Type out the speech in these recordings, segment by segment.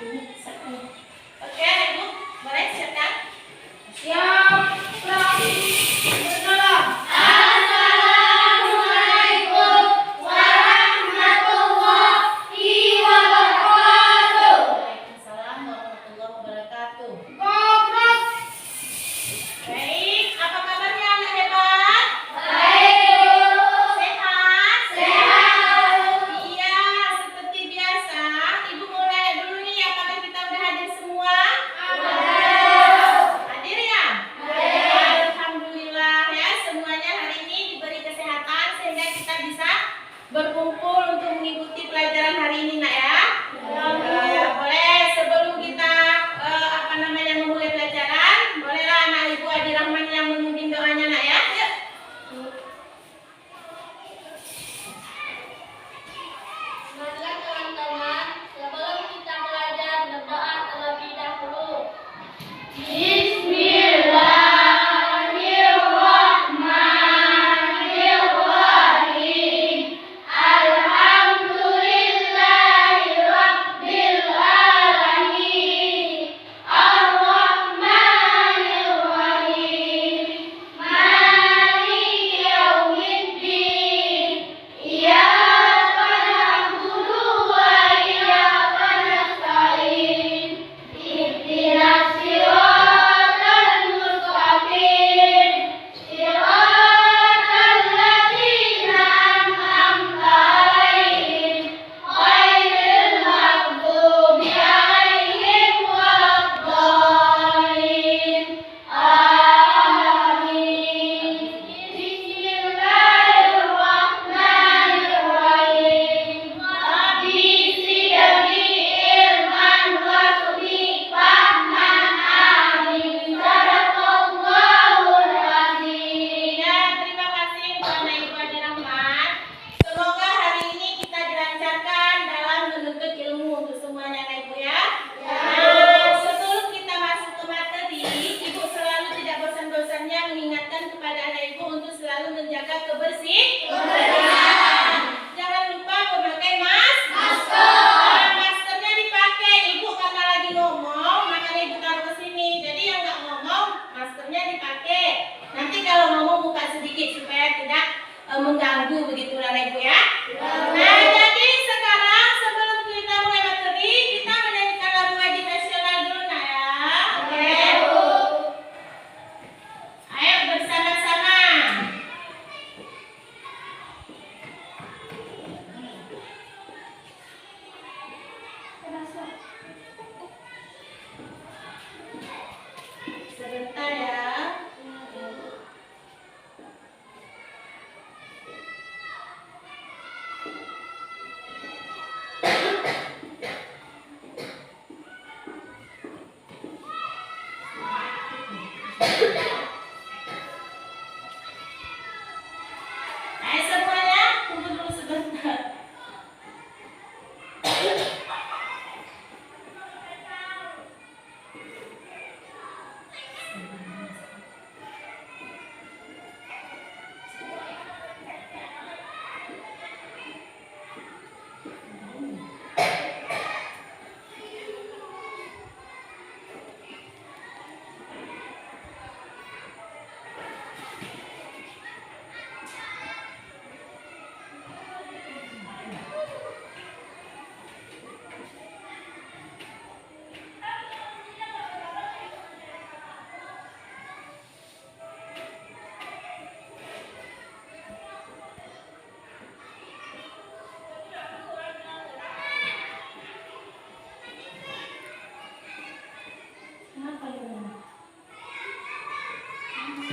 Oke, Ibu, boleh siapkan? Siap. Assalamualaikum warahmatullahi wabarakatuh. Waalaikumsalam warahmatullahi wabarakatuh. Gobrok. Baik, apa kabarnya anak hebat? Baik. Sehat? Sehat. Iya, seperti biasa. Ibu mulai dulu nih, apakah kita udah hadir semua? Hadir ya? Alhamdulillah ya, semuanya hari ini diberi kesehatan sehingga kita bisa berkumpul untuk mengikuti pelajaran hari ini, Nak ya. Boleh sebelum kita memulai pelajaran, bolehlah anak Ibu Adi Rahman yang memimpin doanya, Nak ya. Yuk. Marilah teman-teman, sebelum kita belajar berdoa terlebih dahulu. Bismillahirrahmanirrahim. Alhamdulillahirabbil alamin. Ar-Rahmanir-Rahim. Maliki yaumiddin. Iyyaka na'budu wa iyyaka nasta'in. Ihdinas siratal mustaqim. Siratal ladzina an'amta 'alaihim ghairil maghdubi 'alaihim waladdallin. Amin. Bismillahirrahmanirrahim. Rabbi zidni ilman warzuqni fahman. Amin. Sadaqallahul azim. Ya, terima kasih untuk anak Ibu Adi Rahman. Semoga hari ini kita dilancarkan dalam menuntut ilmu untuk semuanya, Anak Ibu ya. Nah, sebelum kita masuk ke materi, Ibu selalu tidak bosan-bosannya mengingatkan kepada anak Ibu untuk selalu menjaga kebersihan. Jangan lupa memakai masker. Nah, maskernya dipakai. Ibu karena lagi ngomong, makanya Ibu taruh ke sini. Jadi yang nggak ngomong, maskernya dipakai. Nanti kalau ngomong buka sedikit supaya tidak mengganggu begitu, Anak Ibu ya. Nah, jadi sekarang sebelum kita mulai materi, kita menyanyikan lagu wajib nasional dulu, Nak ya. Oke. Ayo bersama-sama. Sebentar ya. Ayo semuanya, tunggu dulu sebentar.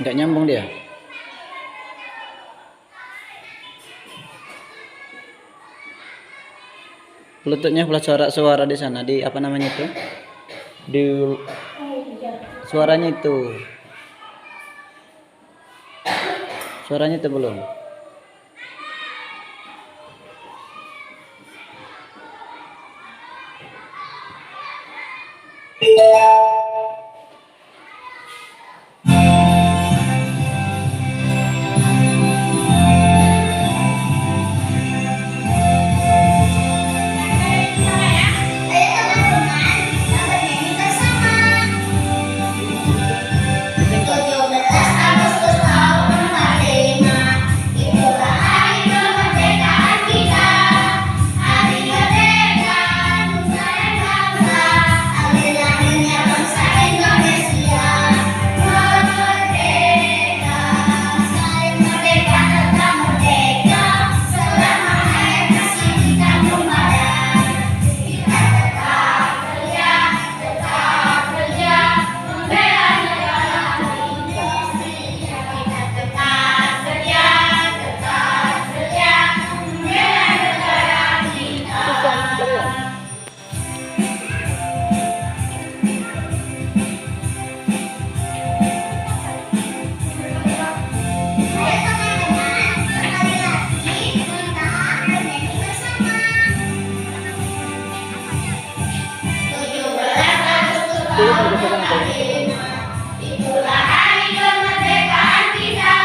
Nggak nyambung dia. Bluetoothnya plus suara di sana, di apa namanya itu? Di suaranya itu. Suaranya itu belum. Tulis mo gusto ko na tayo. Itulah hari kemerdekaan kita,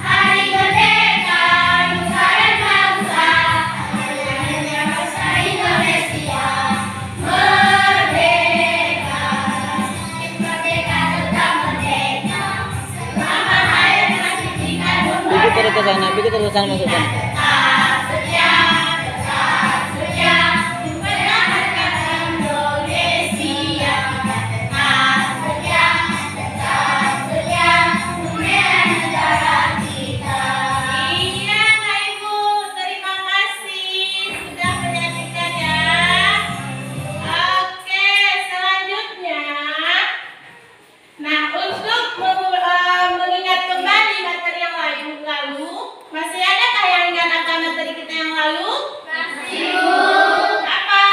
hari merdeka nusa dan bangsa. Hanya bangsa Indonesia merdeka, merdeka tetap merdeka. Selama hayat masih kita Bigit terus ke sana, bigit terus ke sana masuk sana. tetap setia, mempertahankan Indonesia. Tetap setia, membela negara kita. Iya, Kak Ibu, terima kasih sudah menyaksikan ya. Oke, selanjutnya. Nah, untuk mengingat kembali materi yang lalu, masih adakah yang ingat akan materi kita yang lalu? Masih. Apa?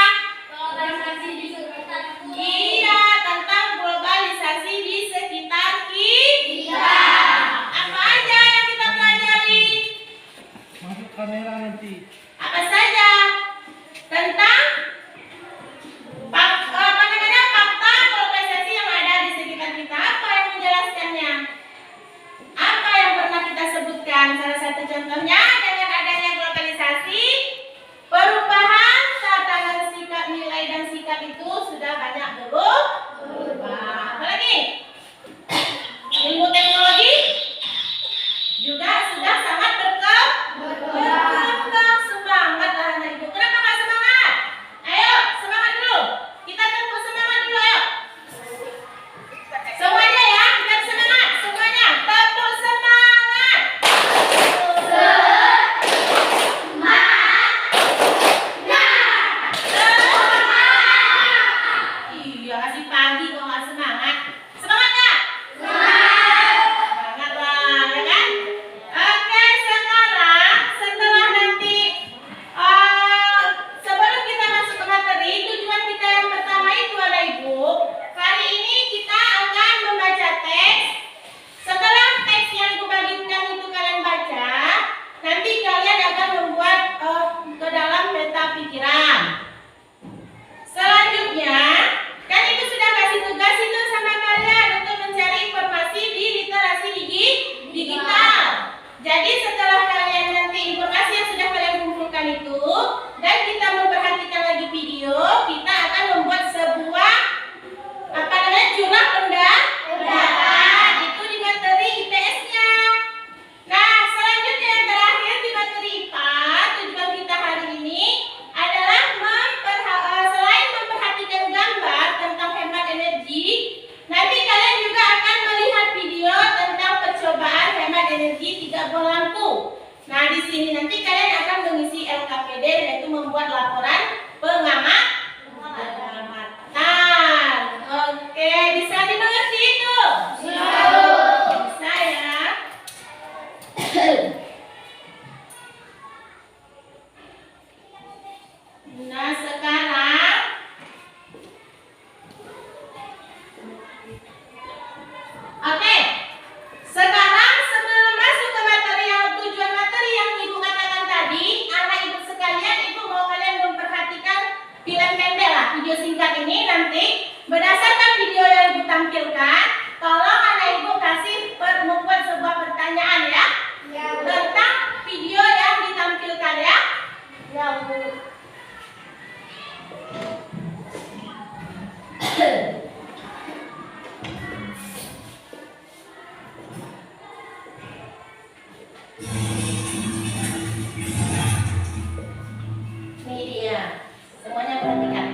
Globalisasi di sekitar Iya, tentang globalisasi di sekitar kita. Apa aja yang kita pelajari? Masuk kamera nanti. Apa saja? Tentang fakta globalisasi yang ada di sekitar kita. Apa yang menjelaskannya? Apa yang pernah kita sebutkan? Salah satu contohnya dengan adanya globalisasi, perubahan tata dan sikap, nilai dan sikap itu sudah banyak berubah. Apalagi? Ilmu teknologi juga sudah sangat berkembang. Semangat lah anak ibu. Kenapa nggak semangat? Ayo semangat dulu. Kita tepuk semangat dulu ayo. Semuanya ya, biar semangat. Semuanya tepuk semangat. Iya, kasih pagi kok nggak semangat. Semangat nggak? Semangat lah, ya kan? Oke, sekarang setelah nanti sebelum kita masuk ke materi, tujuan kita yang pertama itu ada ibu. Kali ini kita akan membaca teks. Setelah teks yang ibu bagikan itu kalian baca, nanti kalian akan membuat ke dalam peta pikiran. Selanjutnya, kan ibu sudah kasih tugas itu sama kalian untuk mencari informasi di literasi digital. Jadi setelah kalian nanti informasi yang sudah kalian kumpulkan itu, dan kita memperhatikan lagi video, kita akan membuat sebuah jurnal pendapat itu di materi IPS-nya. Nah, selanjutnya yang terakhir di materi IPA, tujuan kita hari ini adalah selain memperhatikan gambar tentang hemat energi, nanti kalian juga akan melihat video tentang percobaan hemat energi 3 buah lampu. Nah, di sini nanti kalian akan mengisi LKPD, yaitu membuat laporan pengamatan. Oke, bisa dimengerti itu? Bisa ya. Nah, sekarang oke. Sekarang sebelum masuk ke tujuan materi yang ibu katakan tadi, anak ibu sekalian, ibu mau kalian memperhatikan film pendek lah, video singkat ini nanti berdasarkan video yang ibu tampilkan, tolong anak ibu kasih membuat sebuah pertanyaan ya, tentang video yang ditampilkan ya. Ya Bu. Ini dia. Semuanya perhatikan.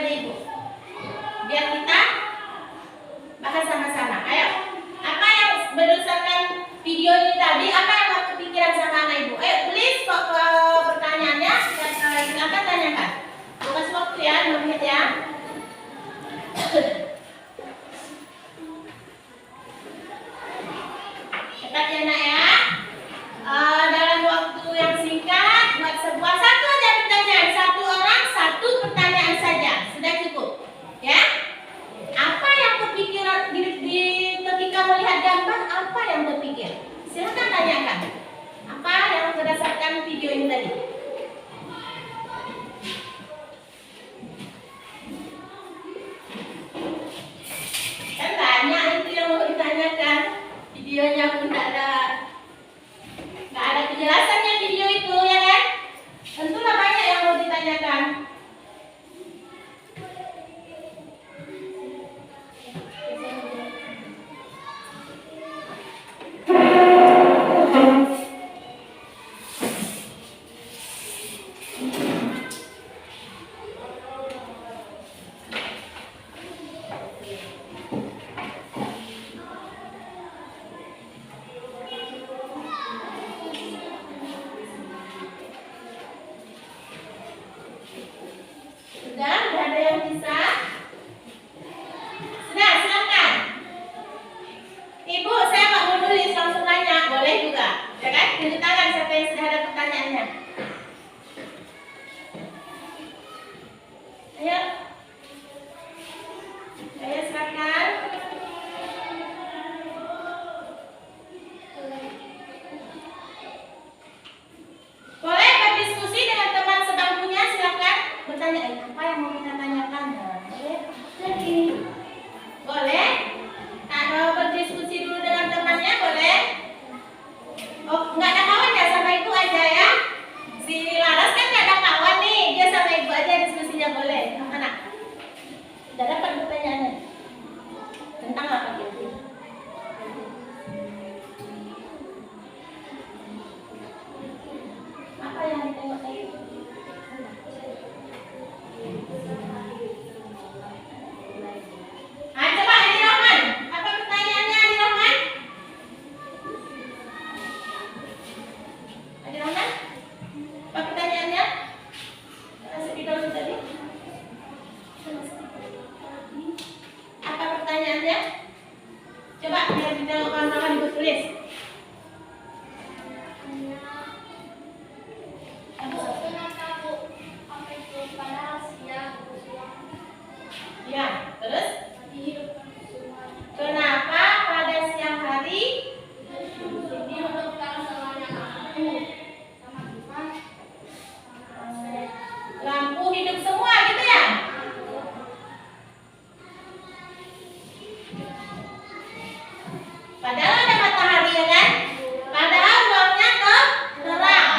kepada ibu. Biar kita bahas sama-sama. Ayo, apa yang berdasarkan video ini tadi, apa yang kamu kepikiran sama anak ibu? Ayo tulis pertanyaannya, silakan tanyakan. Aku kasih waktu ya, 2 menit ya. Cepat ya nak ya. Dalam waktu yang singkat buat sebuah satu aja pertanyaan, satu orang satu pertanyaan saja sudah cukup ya. Apa yang kepikiran ketika melihat gambar, apa yang terpikir? Silakan tanyakan. Apa yang berdasarkan video ini tadi? Kan banyak itu yang mau ditanyakan. Videonya pun nggak ada kejelasannya video itu ya kan? Tentulah banyak yang mau ditanyakan. Sudah ada yang bisa? Sudah, silakan. Ibu, saya nggak mau nulis, langsung tanya, boleh juga, ya kan? Tunjuk tangan siapa yang sudah ada pertanyaannya. Ayo, ayo silakan. Boleh berdiskusi dengan teman sebangkunya, silakan bertanya. Apa yang mau kita tanyakan? Boleh. Jadi, boleh. Kalau berdiskusi dulu dengan temannya, boleh. Oh, nggak ada kawan ya, sama ibu aja ya. Si Laras kan nggak ada kawan nih, dia sama ibu aja diskusinya, boleh. Anak, udah dapat pertanyaannya tentang apa gitu? Apa yang ditengok tadi? Coba Adi Rahman, apa pertanyaannya Adi Rahman? Adi Rahman, apa pertanyaannya? Kasih video dulu tadi. Apa pertanyaannya? Coba biar kita kawan-kawan ibu tulis. Kenapa Bu pakai terus pada siang? Ya, terus Dihidupkan semua. kenapa pada siang hari Dihidupkan semuanya lampu. Sama Tuhan. lampu hidup semua gitu ya? Padahal ada matahari ya kan? Padahal ruangnya terang.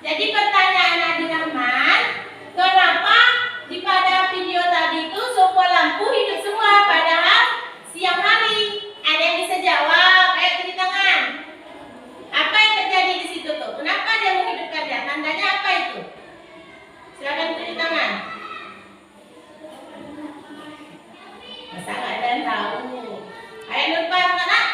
Jadi pertanyaan Adi Rahman, kenapa pada video tadi itu semua lampu hidup semua padahal siang hari? Ada yang bisa jawab? Ayo tunjuk tangan. Apa yang terjadi di situ tuh? Kenapa dia menghidupkannya? Tandanya apa itu? Silakan tunjuk tangan. Masa nggak ada yang tahu? Ayo Nurpan, anak.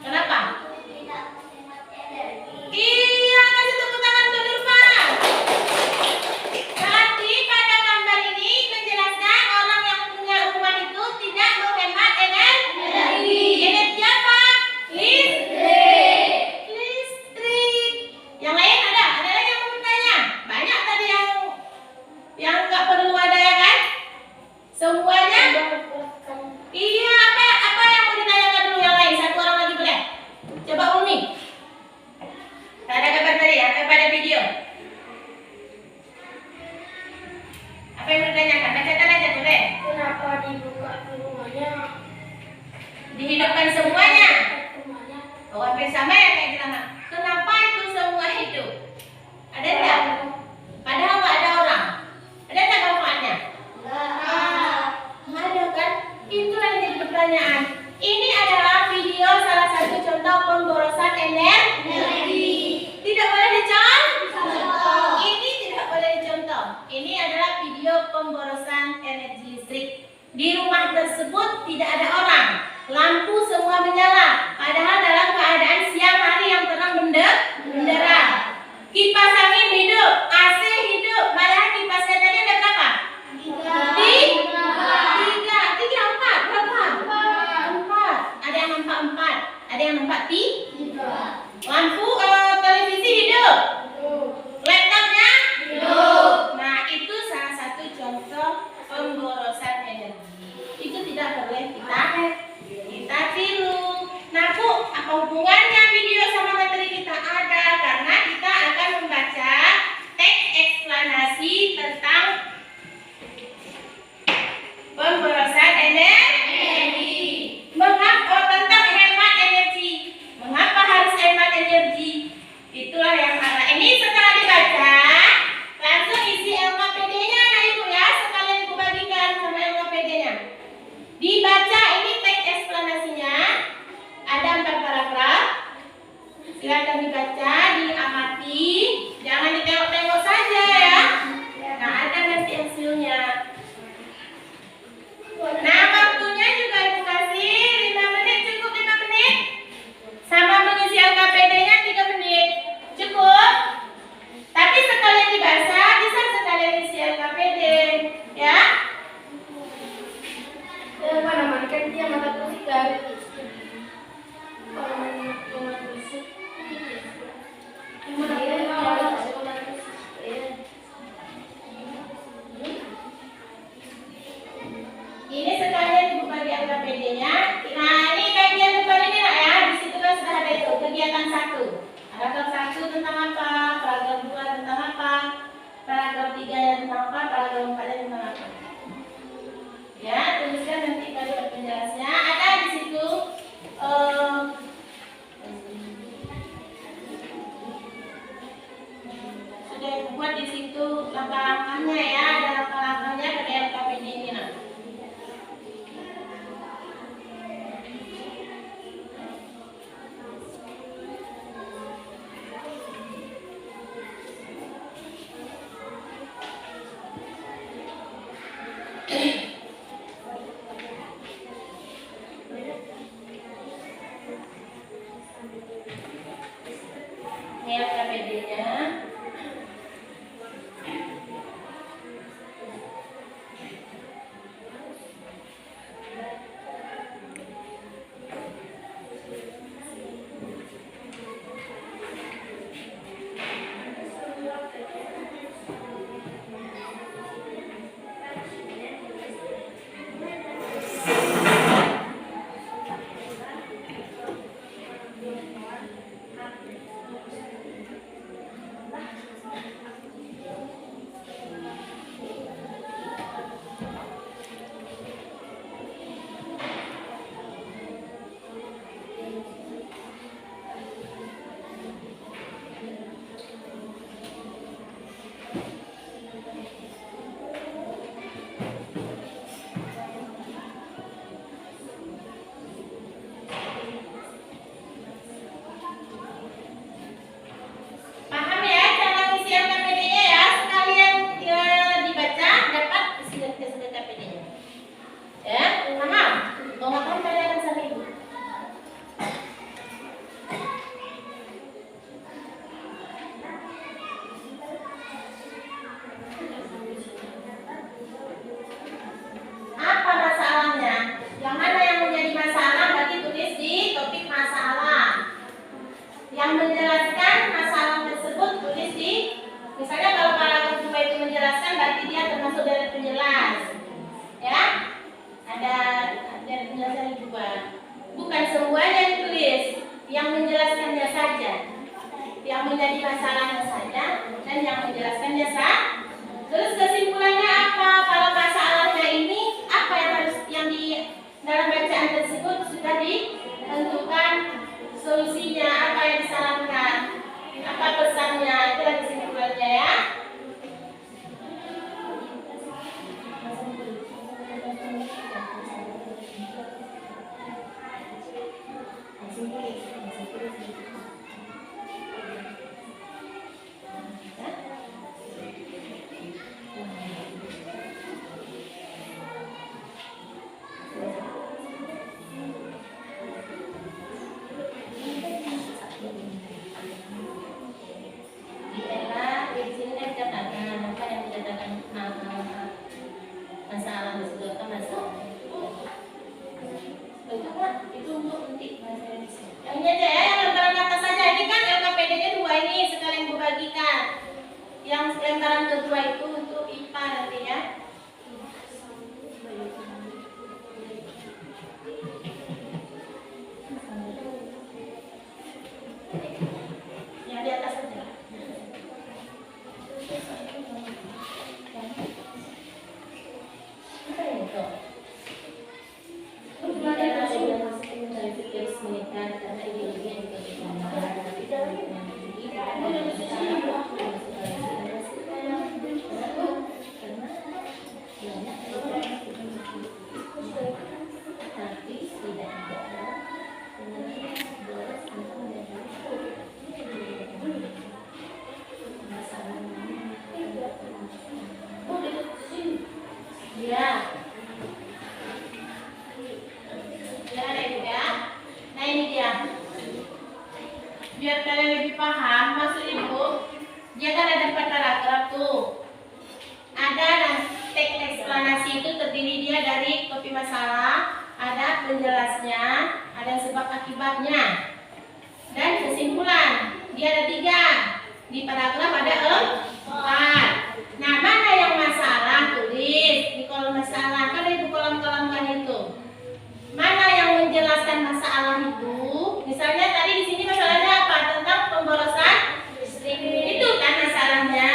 Kenapa? Tidak menghemat energi. Iya, kasih tepuk tangan untuk Nurpan. Berarti pada gambar ini menjelaskan orang yang punya rumah itu tidak menghemat energi. Energi apa? Listrik. Listrik. Yang lain ada? Ada lagi yang mau bertanya? Banyak tadi yang nggak perlu ada ya kan? Semuanya? Iya, apa yang mau ditanyakan dulu yang lain? Satu orang lagi boleh? Coba Umi. Tak ada gambar tadi ya, pada video. Apa yang mau ditanyakan? Bacakan aja boleh. Kenapa dibuka rumahnya? Dihidupkan semuanya. Rumahnya. Oh, hampir sama ya kayak drama. Kenapa itu semua hidup? Ada enggak? Padahal nggak ada orang. Ada enggak manfaatnya? Nggak ada kan? Itulah yang jadi pertanyaan. Ini adalah video salah satu contoh pemborosan energi. Tidak boleh dicontoh. Ini tidak boleh dicontoh. Ini adalah video pemborosan energi listrik. Di rumah tersebut tidak ada orang. Lampu semua menyala, padahal dalam keadaan siang hari yang terang benderang. Kipas angin hidup, AC hidup, padahal kipasnya tadi ada berapa? Tiga, empat, berapa? Empat. Ada yang nampak empat, ada yang nampak tiga. Lampu televisi hidup, laptopnya hidup. Nah, itu salah satu contoh pemborosan energi. Itu tidak boleh kita tiru. Nah, Bu, apa hubungannya video sama materi kita? Ada, karena kita akan membaca teks eksplanasi tentang pemborosan energi. Tentang hemat energi. Mengapa harus hemat energi? Itulah yang ada. Ini setelah dibaca, langsung isi LKPD-nya, nah Ibu ya, sekalian Ibu bagikan sama LKPD-nya. Dibaca, ini teks eksplanasinya. Ada 4 paragraf. Silakan dibaca, diamati, jangan ditengok-tengok saja ya. Nah, ada nanti hasilnya. Nah, waktunya juga Ibu kasih 5 menit, cukup 5 menit. Sama mengisi LKPD-nya 3 menit. Cukup? Tapi sekalian dibaca, bisa sekalian isi LKPD, ya. Mana kan dia mata tulis garis. Ini sekalian Ibu bagi LKPD-nya. Nah, ini bagian depan ini nak ya. Di situ kan sudah ada itu kegiatan 1. Paragraf 1 tentang apa? Paragraf 2 tentang apa? Paragraf 3 tentang apa? Paragraf 4 tentang apa? Ya, tuliskan nanti kalimat penjelasnya. Ada di situ sudah buat di situ langkah-langkahnya ya. Ada langkah-langkahnya dari LKPD ini nak. Ini LKPD-nya. Paham ya cara ngisi LKPD-nya ya? Sekalian dibaca dapat isi LKPD-nya. Ya, paham? Mau ngapain kalian sama Ibu? Apa masalahnya? Yang mana yang menjadi masalah berarti tulis di topik masalah. Yang menjelaskan masalah tersebut tulis di, misalnya kalau paragraf 2 itu menjelaskan berarti dia termasuk dari penjelas. Ya? Ada penjelasan juga. Bukan semuanya ditulis, yang menjelaskannya saja. Yang menjadi masalahnya saja dan yang menjelaskannya saja. Terus kesimpulannya apa? Kalau masalahnya ini apa yang harus di dalam bacaan tersebut sudah ditentukan solusinya, apa yang disarankan, apa pesannya, itulah kesimpulannya ya. itu terdiri dia dari kopi masalah, ada penjelasnya, ada sebab akibatnya, dan kesimpulan. Dia ada 3. Di paragraf ada 4. Nah, mana yang masalah tulis di kolom masalah. Kan ibu kolom-kolomkan itu. Mana yang menjelaskan masalah itu? Misalnya tadi di sini masalahnya apa? Tentang pemborosan listrik. Itu kan masalahnya.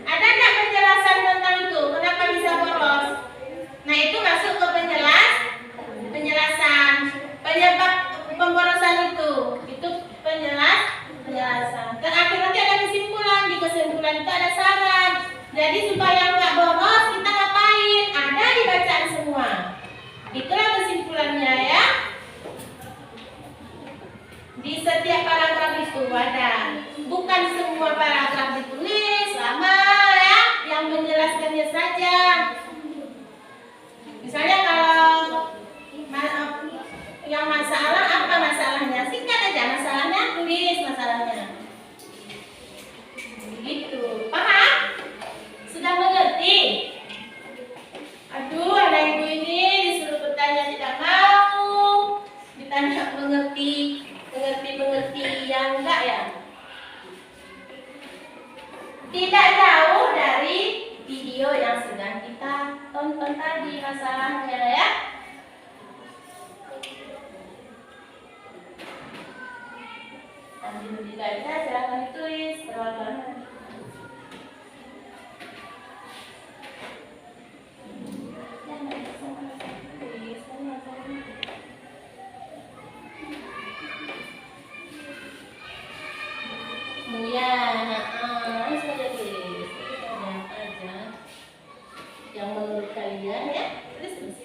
Ada nggak penjelasan tentang itu? Kenapa bisa boros? Nah, itu masuk ke penjelasan penyebab pemborosan itu. Itu penjelasan. Dan akhirnya nanti ada kesimpulan. Di kesimpulan itu ada saran. Jadi supaya nggak boros, kita ngapain? Ada di bacaan semua. Itulah kesimpulannya ya. Di setiap paragraf itu ada. Bukan semua paragraf ditulis sama ya, yang menjelaskannya saja. Misalnya kalau yang masalah, apa masalahnya? Singkat aja masalahnya, tulis masalahnya. Begitu. Paham? Sudah mengerti? Aduh, ada ibu ini disuruh bertanya tidak mau, ditanya mengerti yang enggak ya? Tidak jauh dari video yang sedang kita tonton tadi masalahnya ya. Sambil dibaca, silakan ditulis perlahan. Iya, saja tulis. Ada apa aja yang menurut kalian ya? Tulis.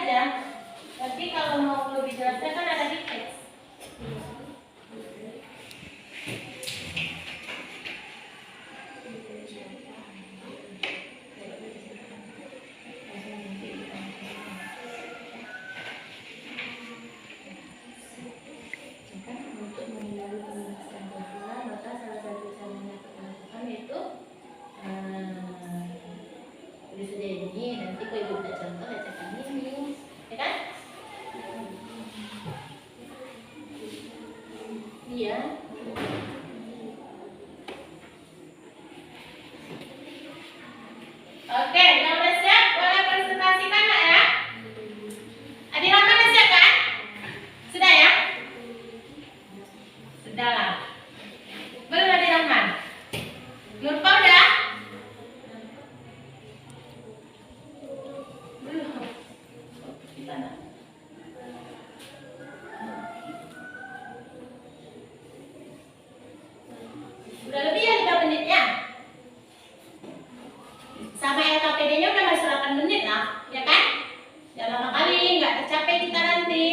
aja. Nanti kalau mau lebih jelasnya kan ada di teks. Untuk menghindari pemanasan tubuh, maka salah satu caranya kita lakukan yaitu sudah ini nanti kalau ibu minta contoh bacakan ini, Ya kan? iya. Oke, udah siap? Boleh presentasikan nggak ya? Adik Rahman udah siap kan? Sudah ya? Sudah lah. Belum Adik Rahman? Nurpa udah? Belum. Gimana? Udah lebih ya 5 menitnya. Sama LKPD-nya udah masuk 8 menit lah, ya kan? Ya lama kali, nggak tercapai kita nanti.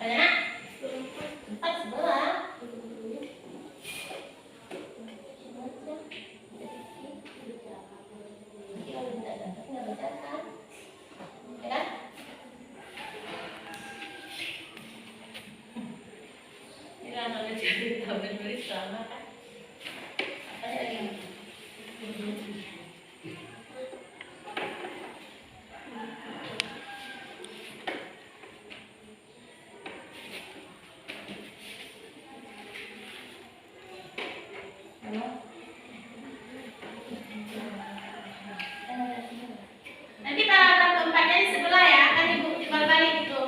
Makanya, 4 sebelah. Nanti kalau minta contoh nggak bacakan, ya kan? Ini lama jadi tahu dan nulis sama kan? Apa lagi? Nanti paragraf keempatnya di sebelah ya, kan ibu timbal balik itu.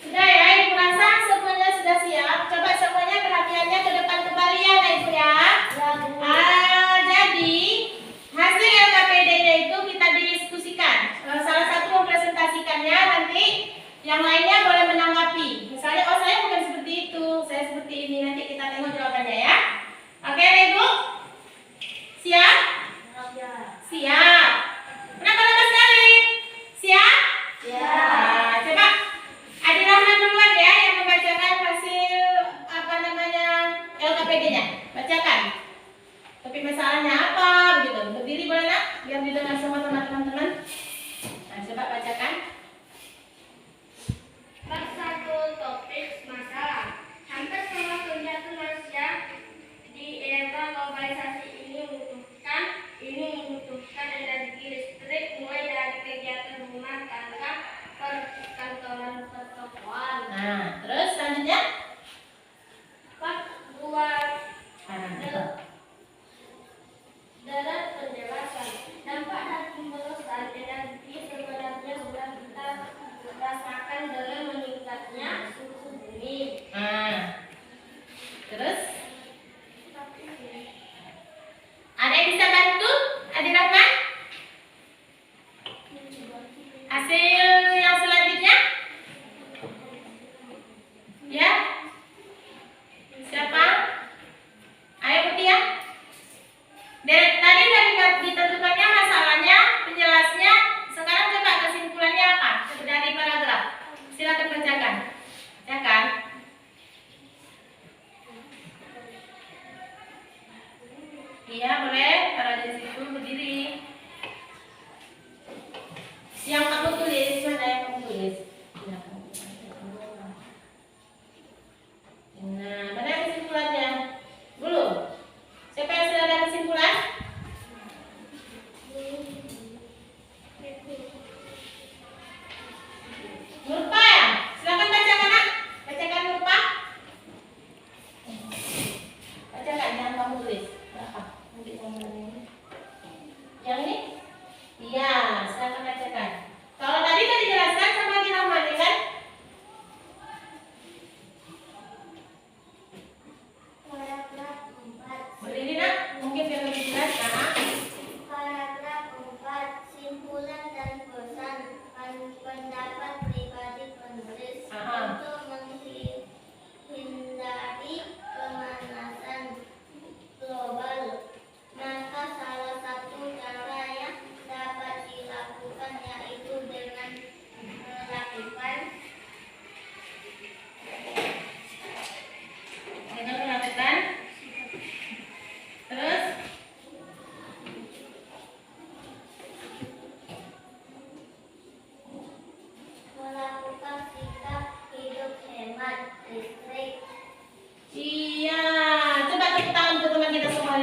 Sudah ya, ibu rasa semuanya sudah siap. Coba semuanya perhatiannya ke depan kembali ya, ibu ya. Jadi hasil LKPD-nya itu kita diskusikan. Salah satu mempresentasikannya, nanti yang lainnya boleh menanggapi. Misalnya, oh saya bukan seperti itu, saya seperti ini. Nanti kita tengok jawabannya ya. Oke, ibu? Siap? Siap. Kenapa lama sekali? Siap? Nah, coba Adik Rahman duluan ya yang membacakan hasil LKPD-nya. Bacakan. Tapi masalahnya apa? Begitu. Berdiri boleh nak? Biar didengar sama teman-teman. Nah, coba bacakan. Bab 1 topik masalah. Hampir semua kegiatan manusia di era globalisasi ini membutuhkan energi listrik, mulai dari kegiatan rumah tangga, perkantoran, pertokoan. Nah, terus selanjutnya. Bab 2 dalam penjelasan. Dampak dan pemborosan energi sebenarnya sudah kita rasakan dengan meningkatnya suhu bumi. Nah, terus ada yang bisa bantu Adik Rahman? Hasil yang selanjutnya? Ya? Siapa? Ayo Mutia. Tadi udah ditentukannya masalahnya, penjelasnya. Sekarang coba kesimpulannya apa dari paragraf? Silakan bacakan. Bacakan. Iya boleh, kalau di situ berdiri. Yang kamu tulis, mana yang kamu tulis? Nah, mana kesimpulannya? Belum? Siapa yang sudah ada kesimpulan? Nurpa ya? Silakan bacakan nak. Bacakan Nurpa. Bacakan, jangan kamu tulis. Berapa? Nanti kamu ini.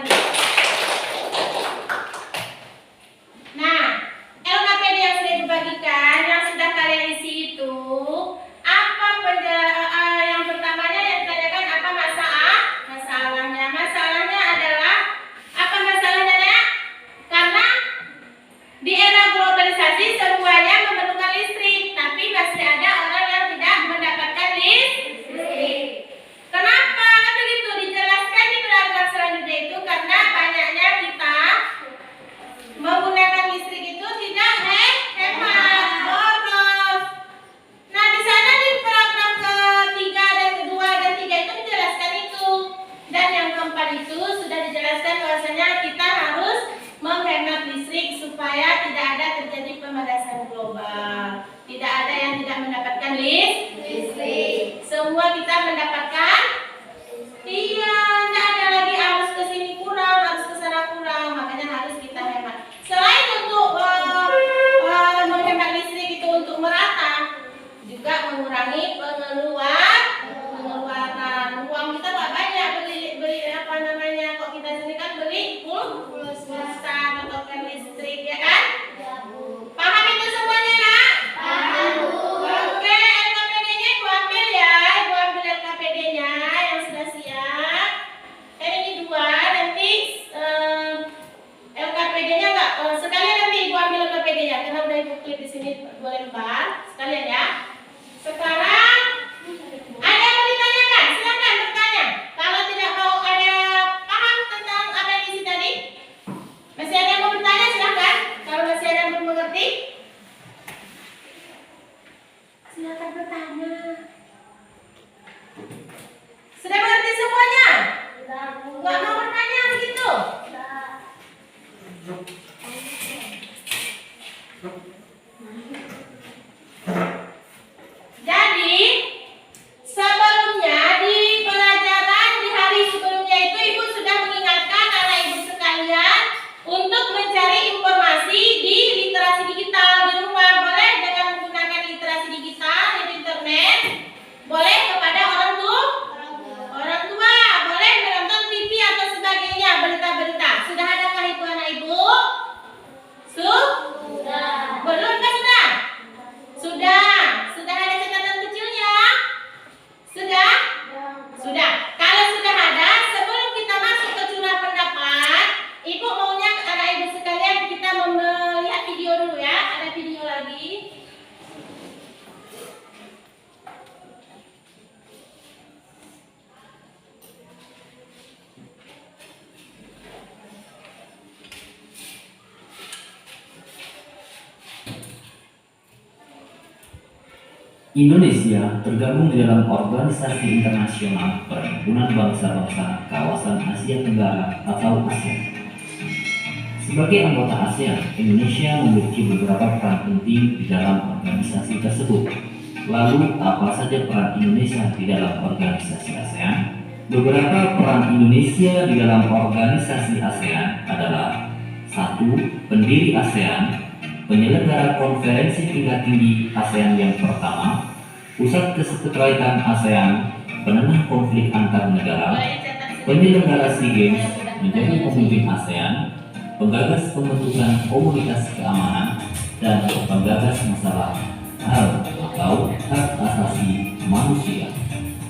itu. Nah, LKPD yang sudah dibagikan, yang sudah kalian isi itu, apa yang pertamanya yang ditanyakan apa masalahnya? Masalahnya adalah apa masalahnya, Nak? Karena di era globalisasi semuanya memerlukan listrik, tapi masih ada orang yang tidak mendapatkan listrik. Kenapa? Kan begitu dijelaskan di paragraf selanjutnya itu karena banyaknya kita menggunakan listrik itu tidak hemat, boros. Nah, di sana di paragraf ketiga dan kedua dan tiga itu dijelaskan itu. Dan yang keempat itu sudah dijelaskan bahwasanya kita harus menghemat listrik supaya tidak ada terjadi pemanasan global. Tidak ada yang tidak mendapatkan listrik. Semua kita mendapatkan. Iya, tidak ada lagi harus ke sini kurang, harus ke sana kurang. Makanya harus kita hemat. Selain untuk menghemat listrik itu untuk merata, juga mengurangi pengeluaran. Uang kita nggak banyak beli apa namanya? Kok kita sini kan beli pulsa atau listrik ya kan? Paham itu semuanya, Nak? Paham, Bu. Oke, LKPD-nya Ibu ambil ya. Ibu ambil LKPD-nya yang sudah siap. Ini dua, nanti LKPD-nya enggak. Sekalian nanti Ibu ambil LKPD-nya karena udah Ibu klik di sini 2 lembar. Sekalian ya. Sekarang ada yang mau ditanyakan? Silakan bertanya. Kalau tidak mau ada paham tentang apa yang isi tadi, masih ada yang mau bertanya silakan. Kalau masih ada yang belum mengerti, silakan bertanya. Sudah mengerti semuanya? Enggak mau bertanya begitu? Jadi sebelumnya di pelajaran di hari sebelumnya itu Ibu sudah mengingatkan anak Ibu sekalian untuk mencari informasi di literasi digital di rumah. Boleh dengan menggunakan literasi digital di internet, boleh kepada orang tua, boleh menonton TV atau sebagainya, berita-berita. Sudah adakah itu anak Ibu? Sudah. Belum kan sudah? Sudah ada catatan kecilnya? Sudah? Sudah. Kalau sudah ada, sebelum kita masuk ke curah pendapat, Ibu maunya anak Ibu sekalian kita melihat video dulu ya. Ada video lagi. Indonesia tergabung di dalam Organisasi Internasional Perhimpunan Bangsa-Bangsa Kawasan Asia Tenggara atau ASEAN. Sebagai anggota ASEAN, Indonesia memiliki beberapa peran penting di dalam organisasi tersebut. Lalu, apa saja peran Indonesia di dalam organisasi ASEAN? Beberapa peran Indonesia di dalam organisasi ASEAN adalah: 1. Pendiri ASEAN, penyelenggara konferensi tingkat tinggi ASEAN yang pertama, pusat kesekretariatan ASEAN, penenang konflik antar negara, penyelenggara SEA Games, menjadi pemimpin ASEAN, penggagas pembentukan komunitas keamanan, dan penggagas masalah HAM atau hak asasi manusia.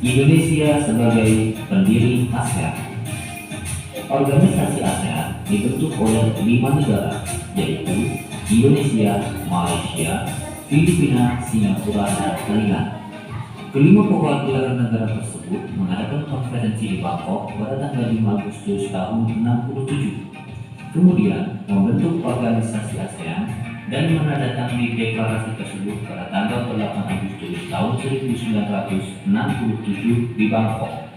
Indonesia sebagai pendiri ASEAN. Organisasi ASEAN dibentuk oleh 5 negara, yaitu Indonesia, Malaysia, Filipina, Singapura, dan Thailand. Kelima perwakilan negara tersebut mengadakan konferensi di Bangkok pada tanggal 5 Agustus tahun 1967. Kemudian membentuk organisasi ASEAN dan menandatangani deklarasi tersebut pada tanggal 8 Agustus tahun 1967 di Bangkok.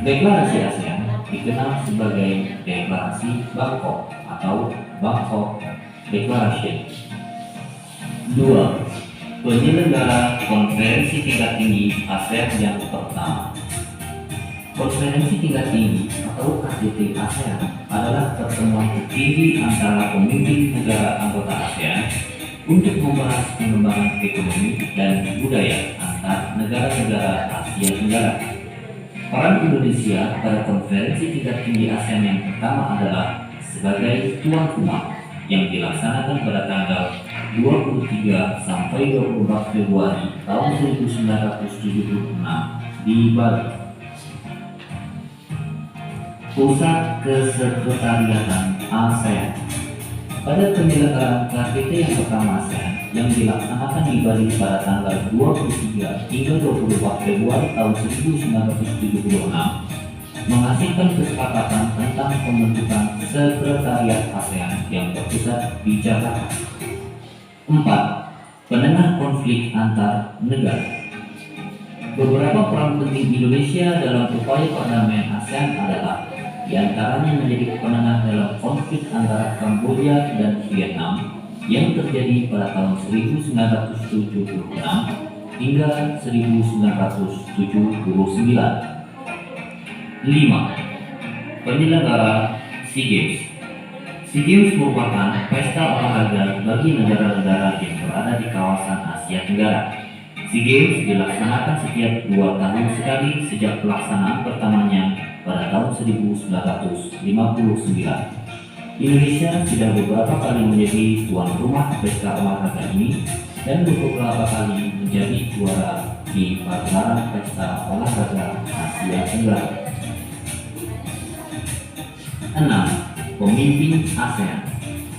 Deklarasi ASEAN dikenal sebagai Deklarasi Bangkok atau Bangkok Declaration. 2. Penyelenggara konferensi tingkat tinggi ASEAN yang pertama. Konferensi tingkat tinggi atau KTT ASEAN adalah pertemuan tertinggi antara pemimpin negara anggota ASEAN untuk membahas pengembangan ekonomi dan budaya antar negara-negara Asia Tenggara. Peran Indonesia pada konferensi tingkat tinggi ASEAN yang pertama adalah sebagai tuan rumah yang dilaksanakan pada tanggal 23 sampai 24 Februari tahun 1976 di Bali. Pusat Kesekretariatan ASEAN. Pada penyelenggaraan KTT yang pertama ASEAN yang dilaksanakan di Bali pada tanggal 23 hingga 24 Februari tahun 1976 menghasilkan kesepakatan tentang pembentukan Sekretariat ASEAN yang berpusat di Jakarta. 4. Penengah konflik antar negara. Beberapa peran penting Indonesia dalam upaya perdamaian ASEAN adalah diantaranya menjadi penengah dalam konflik antara Kamboja dan Vietnam yang terjadi pada tahun 1976 hingga 1979. 5. Penyelenggara SEA Games. SEA Games merupakan pesta olahraga bagi negara-negara yang berada di kawasan Asia Tenggara. SEA Games dilaksanakan setiap 2 tahun sekali sejak pelaksanaan pertamanya pada tahun 1959. Indonesia sudah beberapa kali menjadi tuan rumah pesta olahraga ini dan beberapa kali menjadi juara di pagelaran pesta olahraga Asia Tenggara. 6. Pemimpin ASEAN.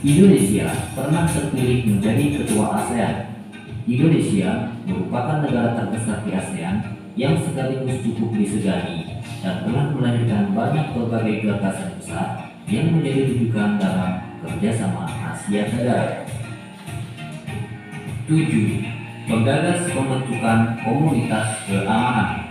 Indonesia pernah terpilih menjadi ketua ASEAN. Indonesia merupakan negara terbesar di ASEAN yang sekaligus cukup disegani dan telah melahirkan banyak berbagai gagasan besar yang menjadi rujukan dalam kerjasama Asia Tenggara. 7. Menggagas pembentukan komunitas keamanan.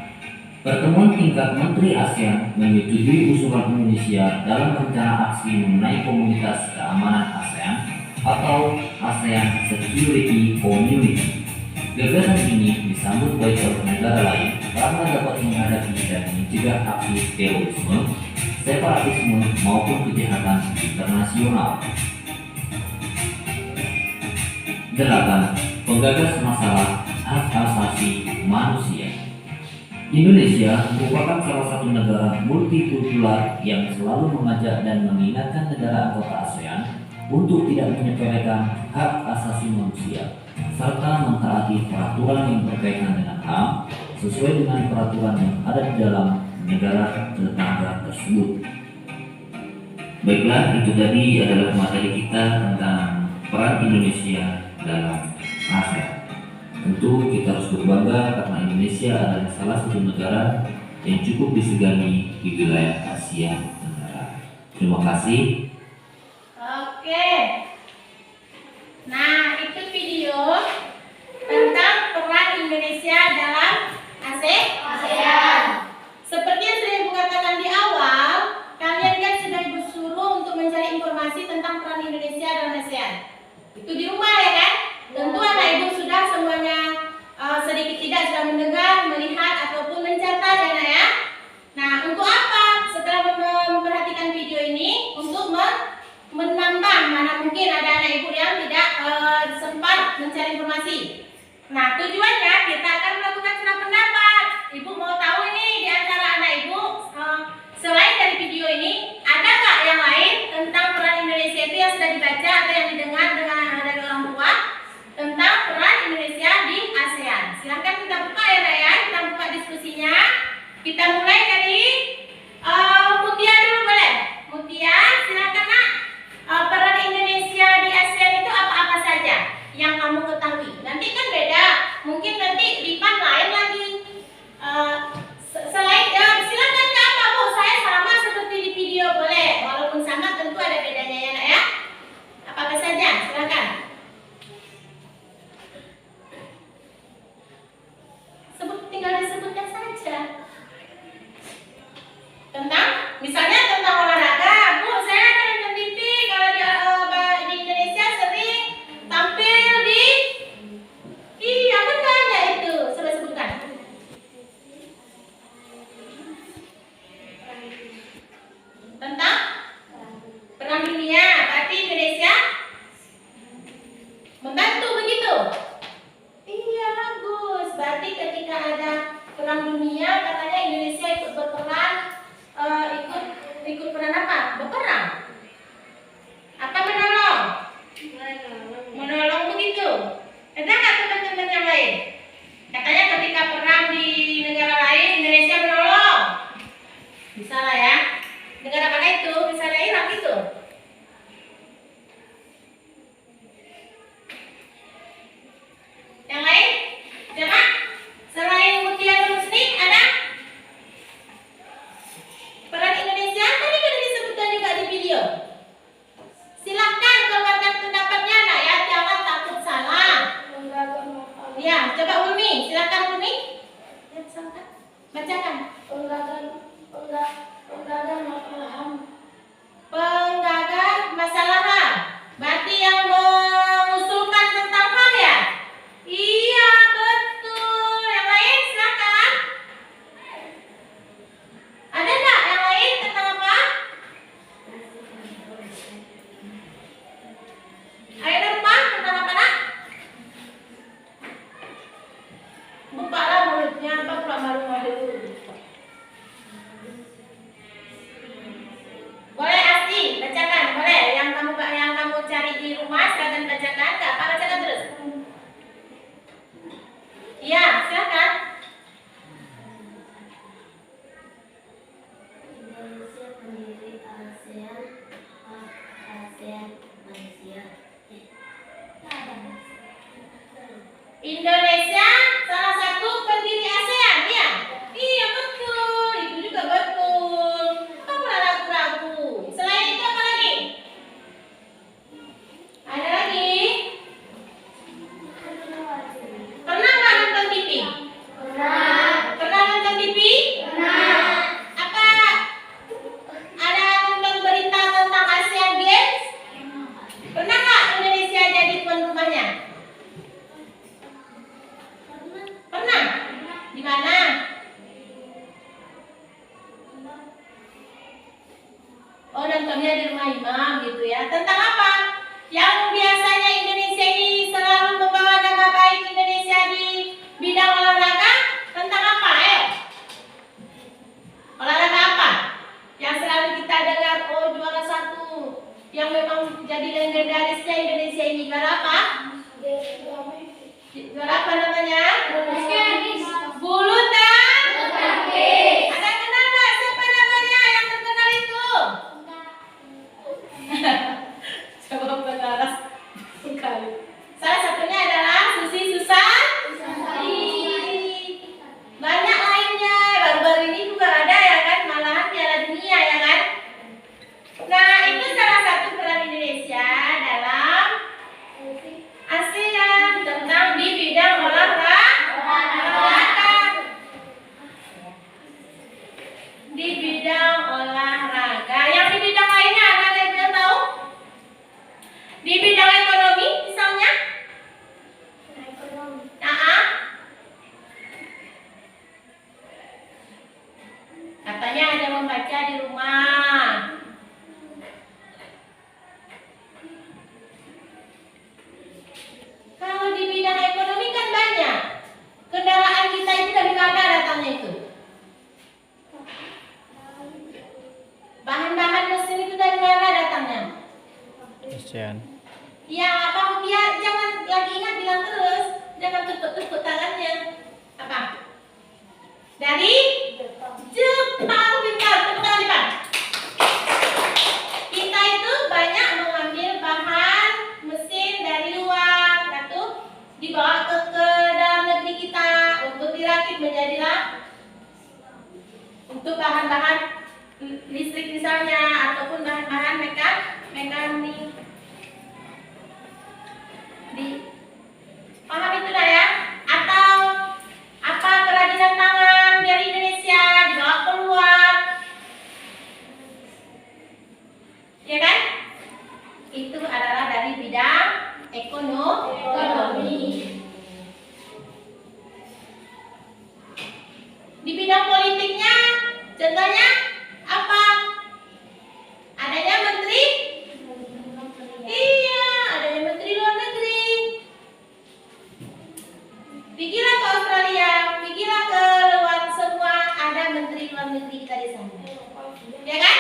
Pertemuan tingkat Menteri ASEAN menyetujui usulan Indonesia dalam rencana aksi mengenai komunitas keamanan ASEAN atau ASEAN Security Community. Gagasan ini disambut baik oleh negara lain karena dapat menghadapi dan mencegah aksi terorisme, separatisme maupun kejahatan internasional. 8. Penggagas masalah hak asasi manusia. Indonesia merupakan salah satu negara multikultural yang selalu mengajak dan mengingatkan negara anggota ASEAN untuk tidak menyepelekan hak asasi manusia serta mentaati peraturan yang berkaitan dengan HAM sesuai dengan peraturan yang ada di dalam negara tetangga tersebut. Baiklah, itu tadi adalah materi kita tentang peran Indonesia dalam ASEAN. Tentu kita harus berbangga karena Indonesia adalah salah satu negara yang cukup disegani di wilayah Asia Tenggara. Terima kasih. Oke. Nah, itu video tentang peran Indonesia dalam ASEAN. Seperti yang sudah Ibu katakan di awal, kalian kan sudah Ibu suruh untuk mencari informasi tentang peran Indonesia dalam ASEAN. Itu di rumah ya kan? Tentu anak Ibu sudah semuanya sedikit tidak sudah mendengar, melihat ataupun mencatat ya nak ya. Nah, untuk apa? Setelah memperhatikan video ini, untuk menambah mana mungkin ada anak Ibu yang tidak sempat mencari informasi. Nah, tujuannya kita akan melakukan surat pendapat. Ibu mau tahu ini di antara anak Ibu selain dari video ini, ada nggak yang lain tentang peran Indonesia itu yang sudah dibaca atau yang didengar dari orang tua tentang peran Indonesia di ASEAN? Silahkan kita buka ya nak ya, kita buka diskusinya. Kita mulai dari Mutia dulu boleh? Mutia, silakan nak. Peran Indonesia di ASEAN itu apa-apa saja yang kamu ketahui? Nanti kan beda, mungkin nanti Lipan lain lagi. Ikut peran apa? Berperang. Apa menolong? Menolong begitu. Ada nggak teman-teman yang lain? Katanya ketika perang di negara lain, Indonesia menolong. Bisa lah ya. Negara mana itu? Misalnya Irak itu. Yang lain? Siapa? Selain Mutiara Muslim ada? Peran Indonesia tadi kan disebutkan juga di video. Silahkan keluarkan pendapatnya nak ya, jangan takut salah. Ya, coba Umi, silakan Umi. Ya, silakan. Bacakan. Penggagas masalah HAM. Berarti yang mengusulkan tentang HAM ya? Iya, betul. Yang lain silakan. Ada enggak yang lain tentang apa? Ayo depan tentang apa nak? Bukalah mulutnya, apa pula malu-malu. Boleh Asti, bacakan, boleh. Yang kamu cari di rumah silakan bacakan. Enggak apa bacakan terus. Iya, silakan. Indonesia pendiri ASEAN, Malaysia. Indonesia salah satu pendiri ASEAN, ya? Iya betul, itu juga betul. Kamu ragu-ragu. Selain itu apa lagi? Ada lagi? Pernah nggak nonton TV? Pernah nonton TV? Apa? Ada nonton berita tentang ASEAN Games? Pernah nggak Indonesia jadi tuan rumahnya? Pernah? Di mana? Oh, nontonnya di rumah imam gitu ya. Tentang apa? Yang biasanya Indonesia ini selalu membawa nama baik Indonesia di bidang olahraga. Tentang apa? Ayo. Olahraga apa? Yang selalu kita dengar, oh juara satu. Yang memang jadi legendarisnya Indonesia ini. Juara apa? Juara apa namanya? Bulu tangkis. Ada yang kenal nggak siapa namanya yang terkenal itu? Coba penaras sekali. Salah satunya adalah Susi Susanti. Banyak lainnya. Baru-baru ini juga ada ya kan, malahan Piala Dunia ya kan. Nah itu salah satu peran Indonesia dalam ASEAN tentang di bidang olahraga. Di bidang olahraga. Yang di bidang lainnya ada yang belum tahu? Di bidang ekonomi misalnya? Katanya ada membaca di rumah. Kalau di bidang ekonomi kan banyak. Kendaraan kita itu dari mana datangnya itu? Bahan-bahan mesin itu dari mana datangnya? ASEAN. Ya apa dia jangan lagi ingat bilang terus, jangan tepuk-tepuk tangannya. Apa? Dari Jepang, pintar, tepuk tangan Jepang. Kita itu banyak mengambil bahan mesin dari luar, lalu dibawa ke dalam negeri kita untuk dirakit menjadilah untuk bahan-bahan listrik misalnya ataupun bahan-bahan mekanik. Paham itu dah ya? Atau apa kerajinan tangan dari Indonesia dibawa keluar, ya kan? Itu adalah dari bidang ekonomi. Di bidang politiknya, contohnya apa? Adanya menteri? Iya, adanya menteri luar negeri. Pergilah ke Australia, pergilah ke luar semua, ada menteri luar negeri kita di sana. Ya kan?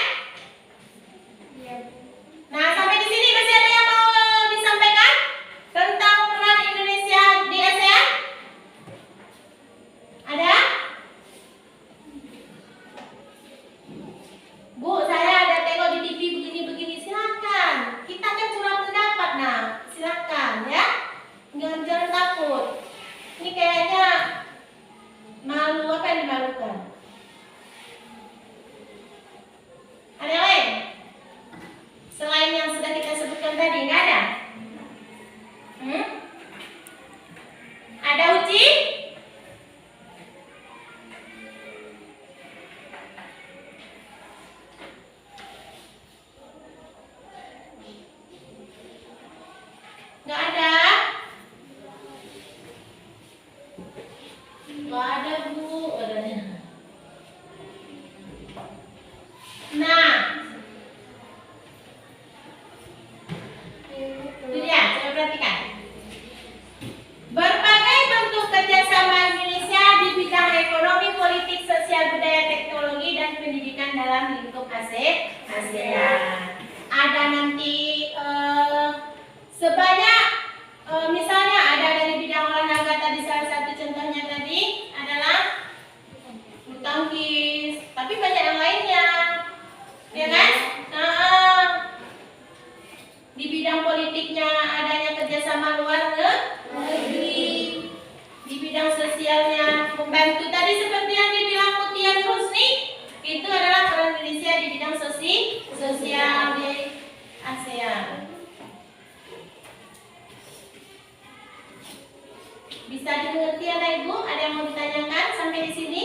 bersama luar negeri. Di bidang sosialnya membantu tadi seperti yang dibilang Mutia Rusni, itu adalah peran Indonesia di bidang sosial di ASEAN. Bisa dimengerti anak ibu? Ada yang mau ditanyakan sampai di sini?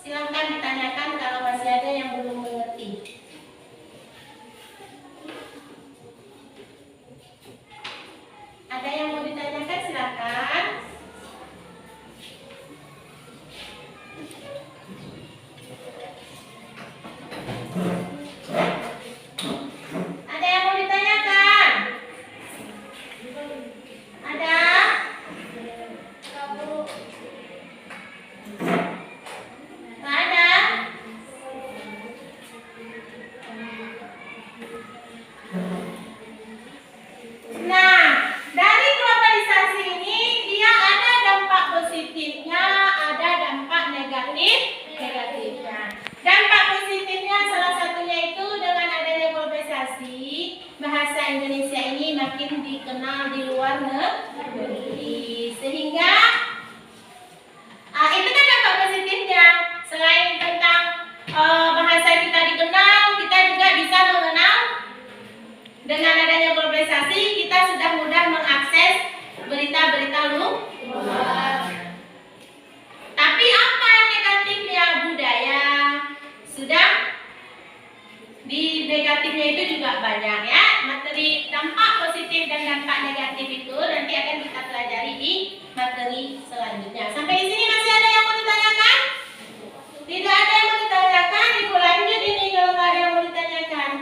Silakan ditanyakan kalau masih ada yang belum mengerti. Ada yang mau ditanyakan silakan. Ada yang mau ditanyakan? Ada? Nggak ada? Nah, dari globalisasi ini dia ada dampak positifnya, ada dampak negatifnya. Dampak positifnya salah satunya itu dengan adanya globalisasi, bahasa Indonesia ini makin dikenal di luar negeri. Sehingga itu kan dampak positifnya. Selain tentang bahasa kita dikenal, kita juga bisa mengenal. Dengan adanya globalisasi, kita sudah mudah mengakses berita-berita luar. Tapi apa negatifnya budaya? Sudah di negatifnya itu juga banyak ya. Materi dampak positif dan dampak negatif itu nanti akan kita pelajari di materi selanjutnya. Sampai di sini masih ada yang mau ditanyakan? Tidak ada yang mau ditanyakan, ibu lanjut ini kalau nggak ada yang mau ditanyakan.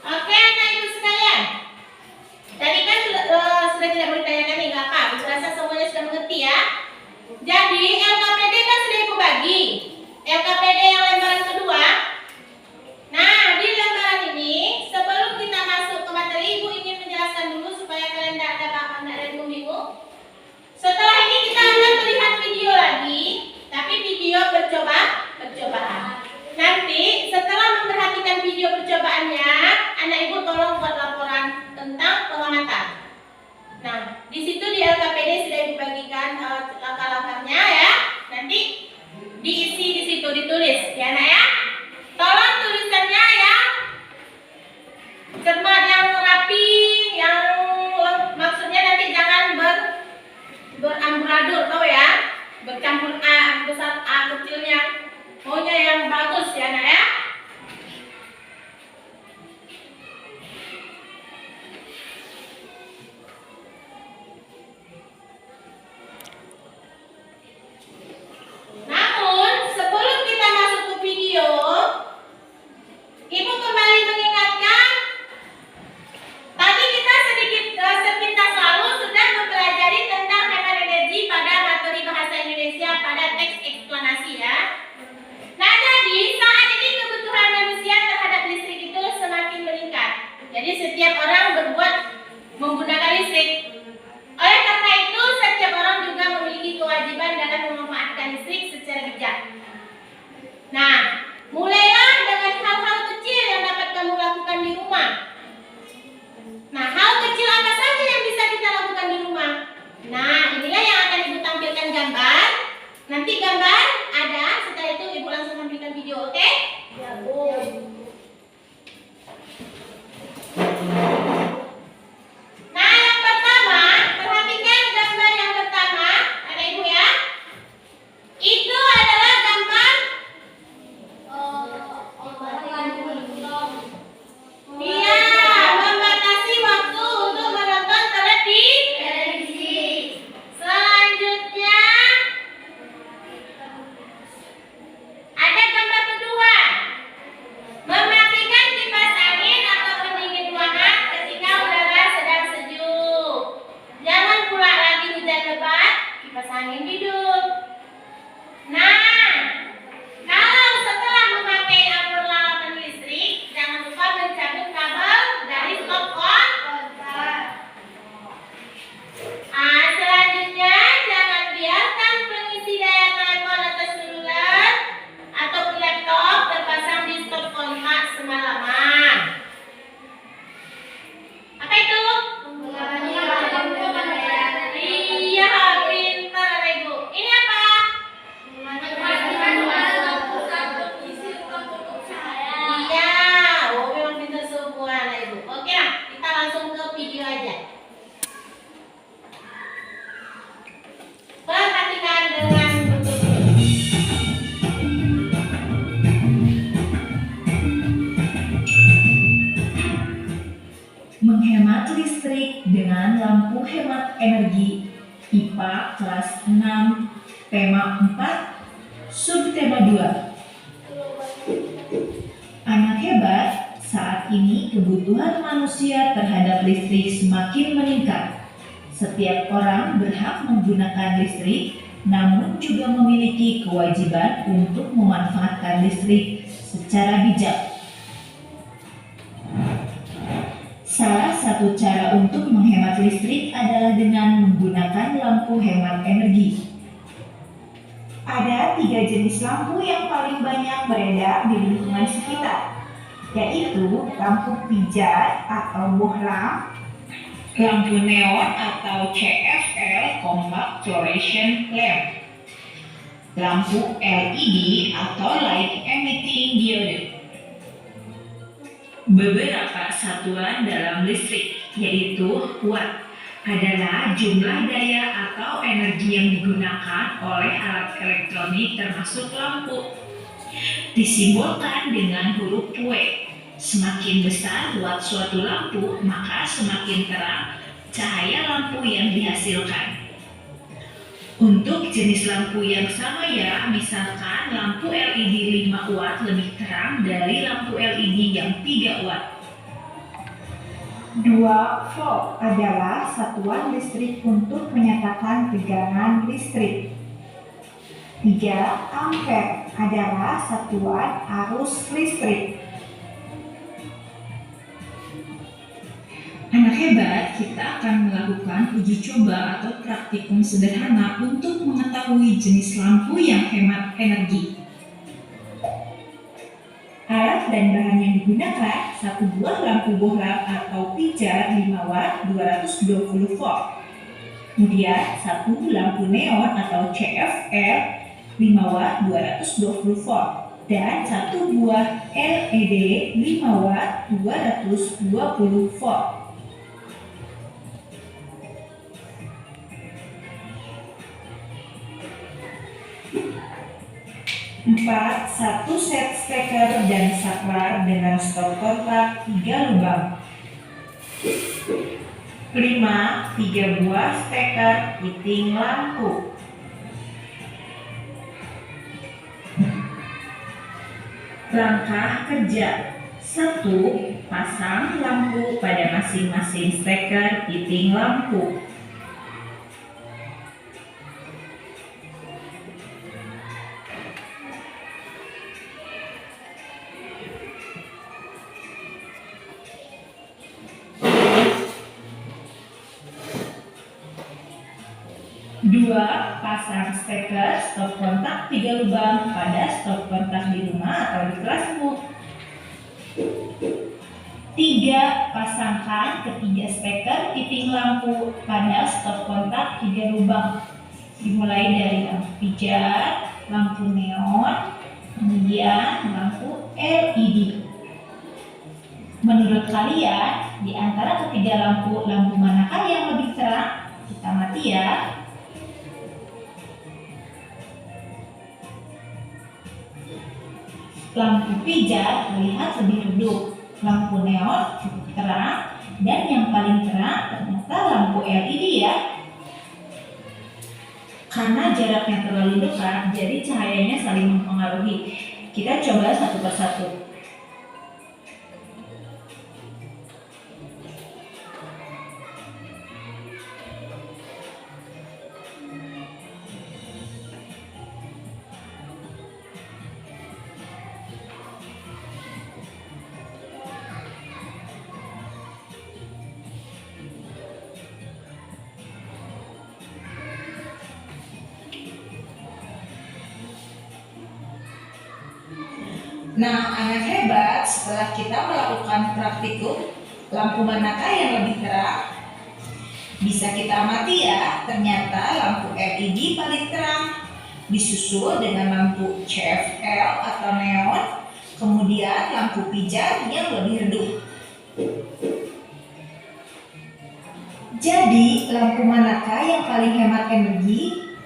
Oke, anak ibu sekalian. Tadi kan sudah tidak mau ditanyakan nih, nggak apa? Ibu rasa semuanya sudah mengerti ya. Jadi LKPD kan sudah ibu bagi. LKPD yang lembaran kedua. Nah, di lembaran ini sebelum kita masuk ke materi, ibu ingin menjelaskan dulu supaya kalian tidak ada bingung. Setelah ini kita akan melihat video lagi, tapi video percobaan. Nanti setelah memperhatikan video percobaannya, anak ibu tolong buat laporan tentang pengamatan. Nah, di situ di LKPD sudah ibu bagikan langkah-langkahnya ya. Nanti diisi di situ, ditulis ya nak ya. Tolong tulisannya yang cermat, yang rapi, yang maksudnya nanti jangan beramburadul, tahu ya? Bercampur A besar A kecilnya. Maunya yang bagus ya nak ya. Namun sebelum kita masuk ke video, hemat energi IPA kelas 6 tema 4 subtema 2. Anak hebat, saat ini kebutuhan manusia terhadap listrik semakin meningkat. Setiap orang berhak menggunakan listrik, namun juga memiliki kewajiban untuk memanfaatkan listrik secara bijak. Salah satu cara untuk menghemat listrik adalah dengan menggunakan lampu hemat energi. Ada 3 jenis lampu yang paling banyak beredar di lingkungan sekitar, yaitu lampu pijar atau bohlam, lampu neon atau CFL (Compact Fluorescent Lamp), lampu LED atau Light Emitting Diode. Beberapa satuan dalam listrik, yaitu watt, adalah jumlah daya atau energi yang digunakan oleh alat elektronik termasuk lampu. Disimbolkan dengan huruf W. Semakin besar watt suatu lampu, maka semakin terang cahaya lampu yang dihasilkan. Untuk jenis lampu yang sama ya, misalkan lampu LED 5 watt lebih terang dari lampu LED yang 3 watt. 2 volt adalah satuan listrik untuk menyatakan tegangan listrik. 3 ampere adalah satuan arus listrik. Anak hebat, kita akan melakukan uji coba atau praktikum sederhana untuk mengetahui jenis lampu yang hemat energi. Alat dan bahan yang digunakan, 1 buah lampu bohlam atau pijar 5 watt 220 volt. Kemudian 1 lampu neon atau CFL 5 watt 220 volt. Dan 1 buah LED 5 watt 220 volt. 4. 1 set steker dan saklar dengan stop kontak 3 lubang. 5. 3 buah steker fitting lampu. Langkah kerja: 1. Pasang lampu pada masing-masing steker fitting lampu. 2. Pasang steker stop kontak 3 lubang pada stop kontak di rumah atau di kelasmu. 3. Pasangkan ketiga steker fitting lampu pada stop kontak 3 lubang. Dimulai dari lampu pijar, lampu neon, kemudian lampu LED. Menurut kalian, di antara ketiga lampu manakah yang lebih terang? Kita mati ya. Lampu pijar terlihat lebih redup, lampu neon cukup terang, dan yang paling terang ternyata lampu LED ya. Karena jaraknya terlalu dekat, jadi cahayanya saling mempengaruhi. Kita coba satu persatu. Nah, anak hebat, setelah kita melakukan praktikum, lampu manakah yang lebih terang? Bisa kita amati ya, ternyata lampu LED paling terang, disusul dengan lampu CFL atau neon, kemudian lampu pijar yang lebih redup. Jadi, lampu manakah yang paling hemat energi?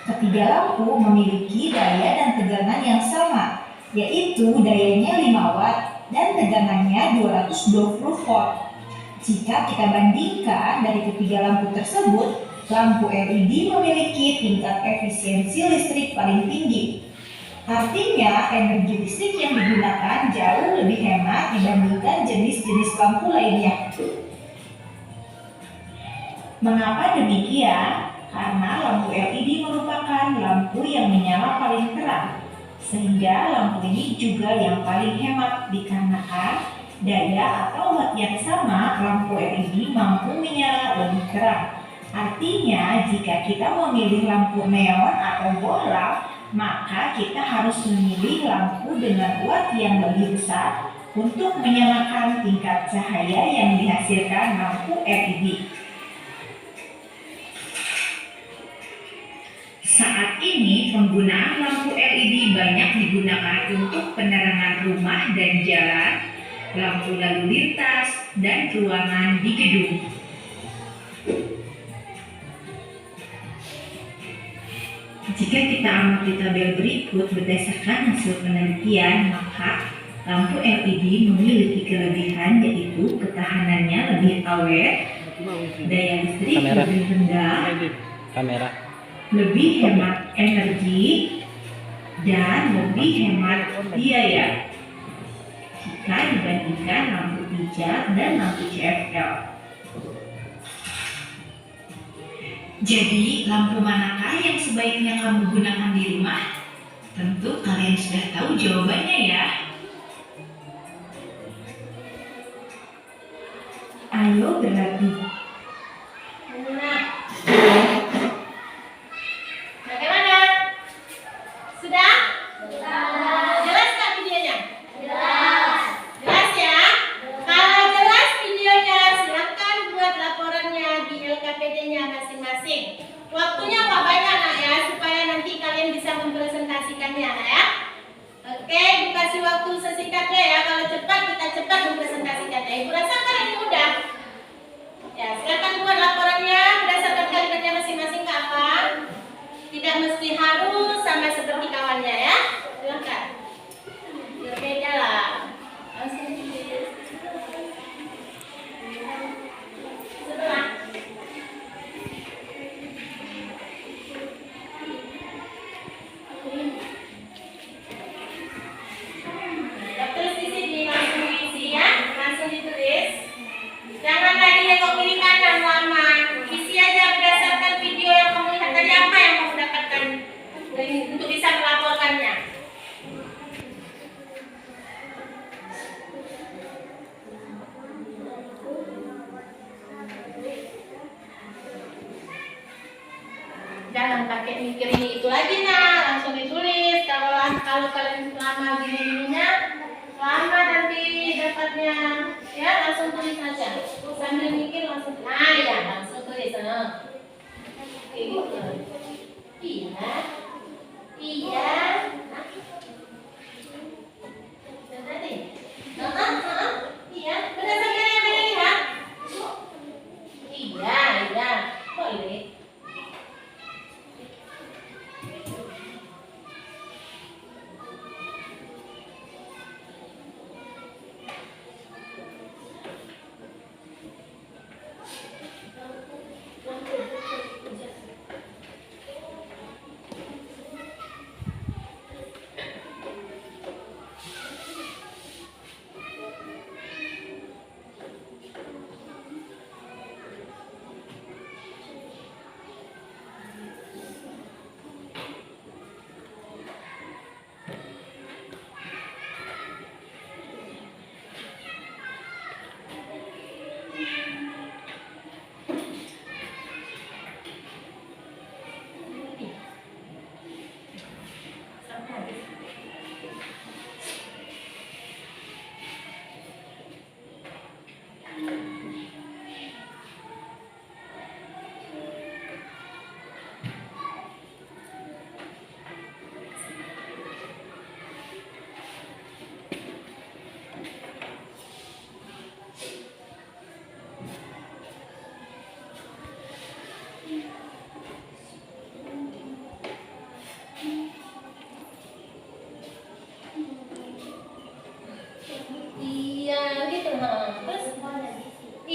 Ketiga lampu memiliki daya dan tegangan yang sama, yaitu dayanya 5 watt dan tegangannya 220 volt. Jika kita bandingkan dari ketiga lampu tersebut, lampu LED memiliki tingkat efisiensi listrik paling tinggi. Artinya, energi listrik yang digunakan jauh lebih hemat dibandingkan jenis-jenis lampu lainnya. Mengapa demikian? Karena lampu LED merupakan lampu yang menyala paling terang, sehingga lampu ini juga yang paling hemat dikarenakan daya atau watt yang sama, lampu LED mampu menyala lebih terang. Artinya, jika kita memilih lampu neon atau bohlam, maka kita harus memilih lampu dengan watt yang lebih besar untuk menyamakan tingkat cahaya yang dihasilkan lampu LED. Saat ini, penggunaan lampu LED banyak digunakan untuk penerangan rumah dan jalan, lampu lalu lintas, dan ruangan di gedung. Jika kita amati tabel berikut berdasarkan hasil penelitian, maka lampu LED memiliki kelebihan yaitu ketahanannya lebih awet, daya listrik Kamera. lebih rendah, Kamera. lebih hemat energi, dan lebih hemat biaya jika dibandingkan lampu pijar dan lampu CFL. Jadi, lampu manakah yang sebaiknya kamu gunakan di rumah? Tentu kalian sudah tahu jawabannya ya. Ayo berlatih. Nah, bagaimana? Sudah? Jelas nggak videonya? Jelas ya? Kalau jelas videonya, silakan buat laporannya di LKPD-nya masing-masing. Waktunya nggak banyak nak ya, supaya nanti kalian bisa mempresentasikannya nak ya. Oke, dikasih waktu sesingkatnya ya. Kalau cepat kita cepat mempresentasikannya. Ibu rasakan ini mudah. Ya, silakan buat laporannya berdasarkan kalimatnya masing-masing ke apa. Tidak mesti harus sama seperti kawannya ya. Silakan. Berbeda lah. Langsung tulis. Sebelah. Terus di sini langsung diisi ya, langsung ditulis. Jangan lagi nengok kiri kanan lama. Isi aja berdasarkan video yang kamu lihat tadi, apa yang kamu dapatkan untuk bisa melaporkannya. Jangan pakai mikir ini itu lagi nah, langsung ditulis. Kalau kalian lama gini-gininya, lama nanti dapatnya. Ya, langsung tulis aja. Sambil mikir langsung. Nah, ya, langsung tulis. Oke, gitu. Iya. Iya. Tadi. Iya, berdasarkan yang ada lihat. Iya, iya. Boleh.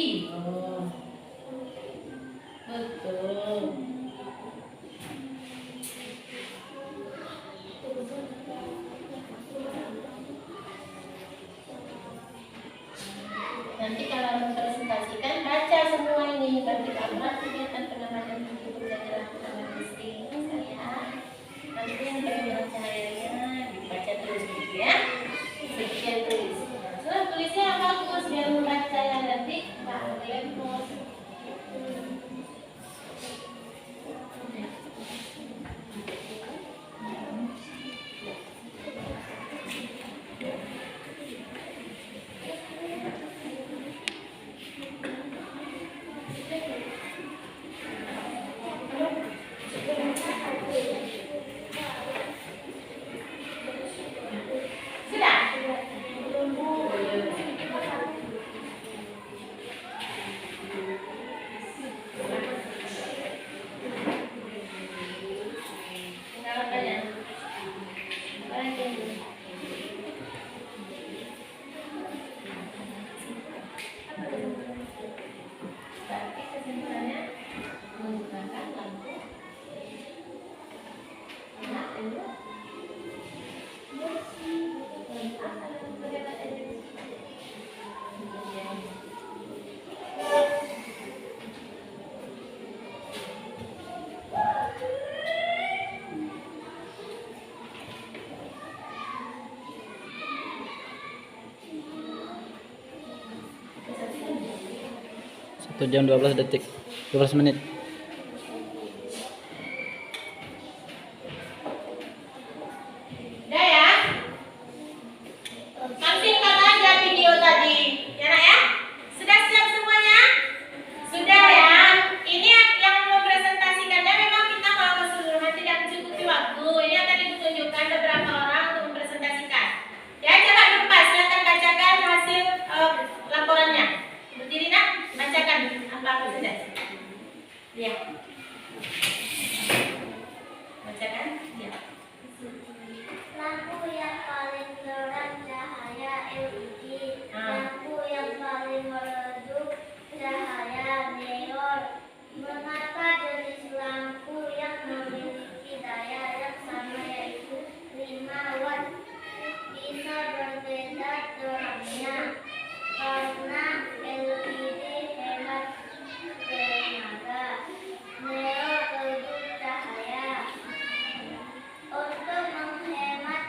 Iya. Betul. Nanti kalau mempresentasikan baca semua ini, nanti kamu kegiatan pengamatan tinggi pembelajaran pengamatan listrik saya. Nanti yang pengamatan cahayanya dibaca terus gitu ya. Sekian tulis. Surat tulisnya yang bagus biar membaca yang nanti Pak Lemos. Berarti kesimpulannya menggunakan lampu Satu jam 12 detik, 12 menit. Udah ya? Maksimalkan aja video tadi, ya nak ya? Sudah siap semuanya? Sudah ya? Ini yang mempresentasikannya memang kita kalau keseluruhan tidak mencukupi waktu. Ini akan ditunjukkan beberapa orang untuk mempresentasikan. Ya coba lupa, silakan bacakan hasil laporannya. Berdiri nak, bacakan apa sudah. Ya. Bacakan. Ya. Lampu yang paling terang cahaya LED. Lampu yang paling meredup cahaya neon. Mengapa jenis lampu yang memiliki daya yang sama yaitu 5 watt bisa berbeda terangnya? Karena LED hemat tenaga, neon redup cahaya. Untuk menghemat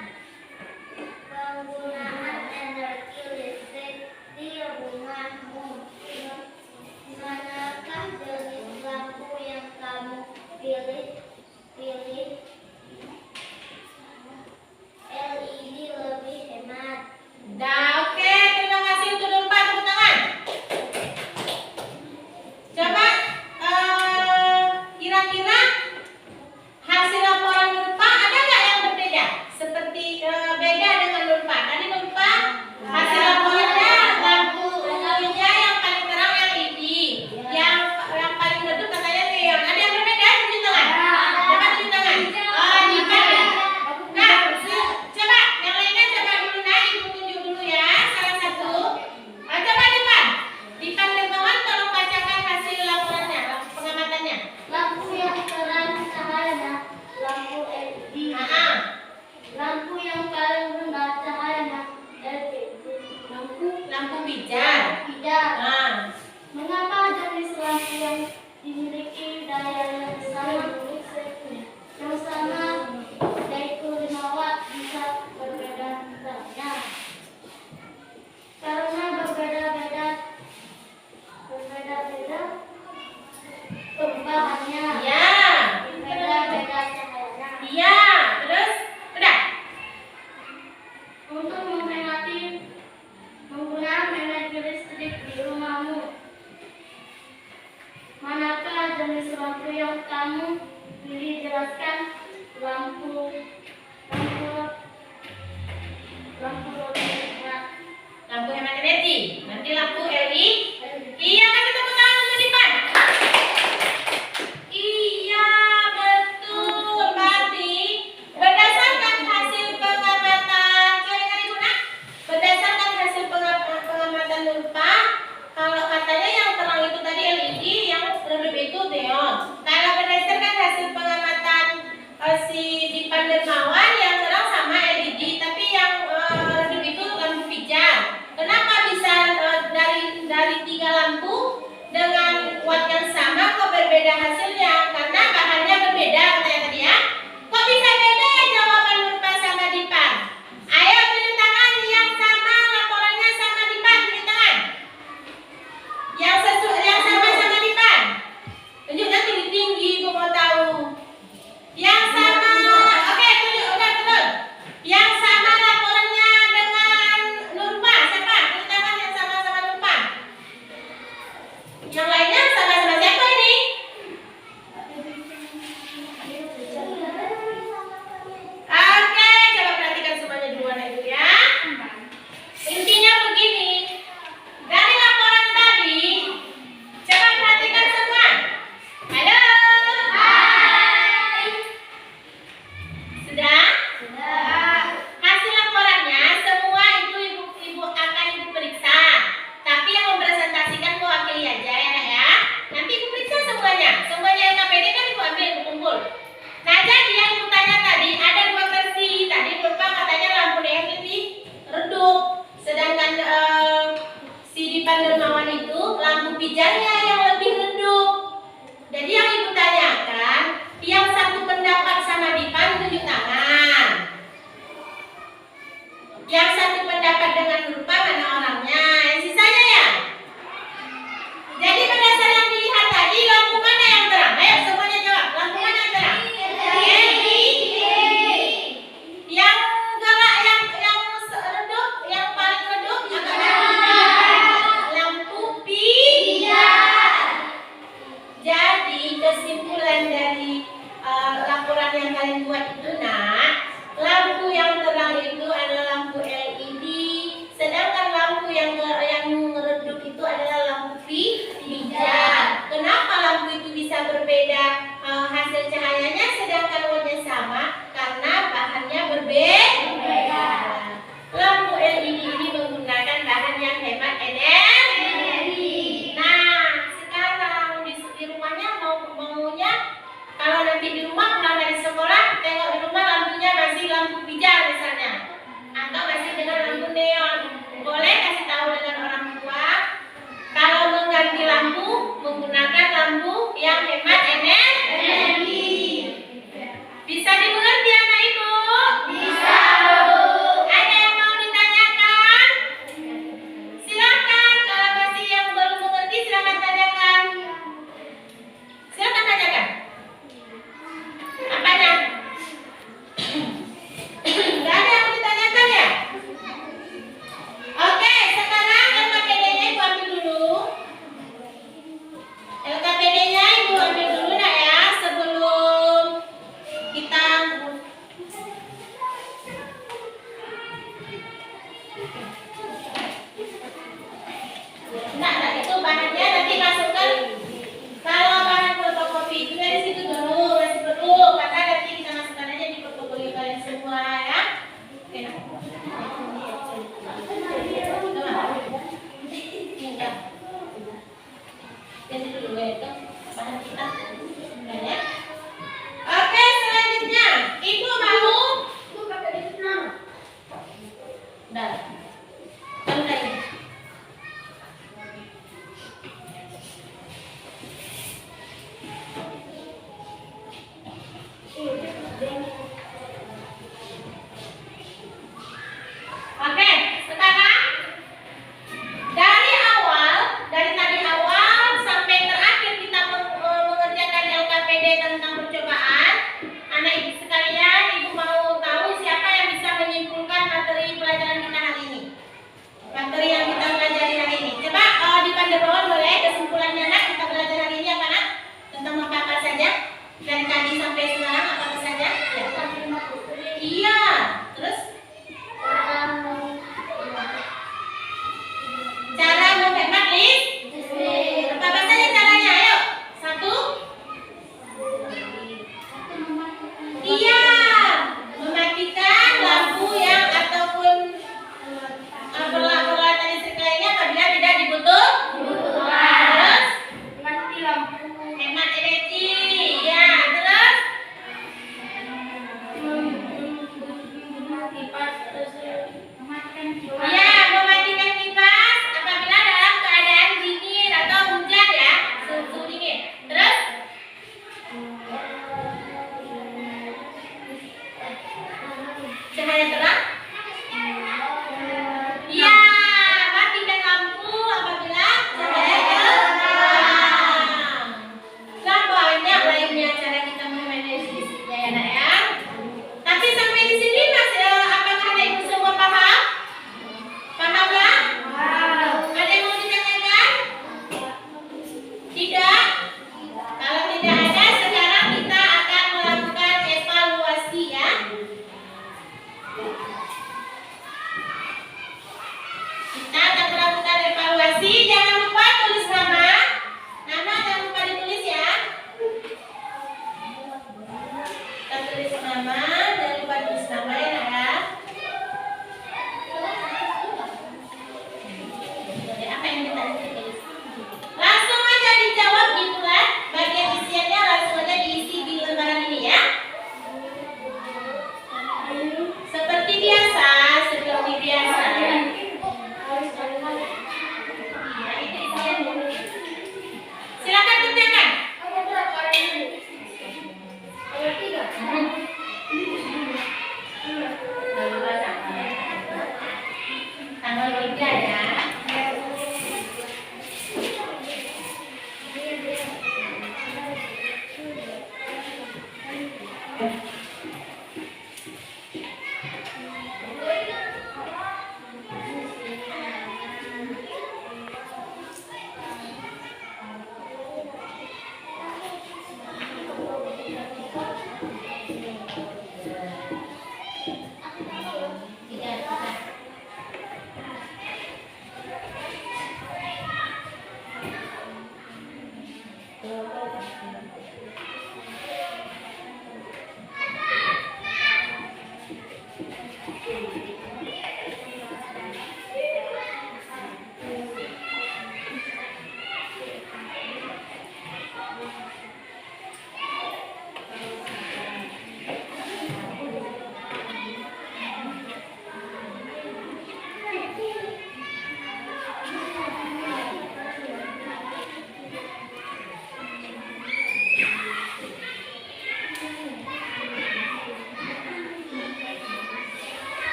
penggunaan energi listrik di rumahmu, manakah jenis lampu yang kamu pilih? LED lebih hemat. Dah, oke. Terima kasih untuk Nurpa, tepuk tangan. Coba kira-kira hasil laporan Nurpa ada nggak yang berbeda? Seperti beda dengan Nurpa. Tadi Nurpa hasil laporannya lampu umumnya yang paling terang LED, yang paling redup katanya neon. Ada yang berbeda? Tunjuk tangan. Coba tunjuk tangan. Oh, tidak ya. Nah, coba yang lainnya coba dulu nah, ibu tunjuk dulu ya, salah satu. Coba Dipan. Dipan Dermawan tolong bacakan hasil laporannya, pengamatannya. Lampu yang terang cahayanya, lampu LED. Lampu yang paling rendah cahayanya, LED. Lampu pijar. Tidak. Mengapa jenis lampu yang dimiliki daya yang sama yaitu 5 watt bisa berbeda terangnya? Karena berbeda-beda perubahannya. Ya. Berbeda-beda cahayanya. Iya, terus udah. Untuk memperingati penggunaan energi listrik di rumahmu, manakah jenis lampu yang kamu pilih? Jelaskan. Lampu Lampu hemat energi. Nanti lampu LED. Iya, kasih tepuk tangan untuk Dipan. Iya, betul. Berarti berdasarkan hasil pengamatan, coba Ibu nak. Berdasarkan hasil pengamatan Nurpa, kalau katanya yang berbeda hasilnya karena bahannya berbeda katanya tadi ya. Kok bisa beda ya jawaban Nurpa sama Dipan? Ayo tunjuk tangan yang sama laporannya sama Dipan, tunjuk tangan. Yang sama Dipan. Tunjuknya tinggi-tinggi, gue mau tahu. Yang sama, oke tunjuk, udah turun. Yang sama laporannya dengan Nurpa, siapa? Tunjuk tangan yang sama-sama Nurpa. Yang lainnya sama-sama siapa ini? Oke, coba perhatikan semuanya dulu anak ibu ya. Intinya begini, dari laporan tadi, coba perhatikan semua. Halo? Hai. Sudah? Hasil laporannya semua itu ibu akan ibu periksa. Tapi yang mempresentasikan mewakili aja ya nak ya. Nanti ibu periksa semuanya. Semuanya yang KPD kan ibu ambil, ibu kumpul. Nah jadi yang ibu tanya tadi ada dua versi. Tadi Nurpa katanya lampu DM lebih redup. Sedangkan si Dipan Dermawan itu lampu pijarnya yang lebih redup. Jadi yang ibu tanyakan, yang satu pendapat sama Dipan tunjuk tangan. Yang satu pendapat dengan Nurpa mana orangnya? Yang sisanya ya? Jadi berdasar yang dilihat tadi, lampu mana yang terang? Ayo semuanya jawab. Lampu mana yang terang? Yang gerak, yang redup, yang paling redup, lampu pijar. Jadi kesimpulan dari laporan yang kalian buat itu nak, lampu yang terang itu adalah lampu LED, sedangkan Masih jangan lupa tulis nama. Nama jangan lupa ditulis ya. Kita tulis nama, jangan lupa tulis nama ya nak ya. Jadi apa yang kita tulis? Langsung aja dijawab gitulah. Bagian isiannya langsung aja diisi di lembaran ini ya. Seperti biasa, seperti biasa. Nah, itu isiannya. Silakan kerjakan. Tanggal 3 ya.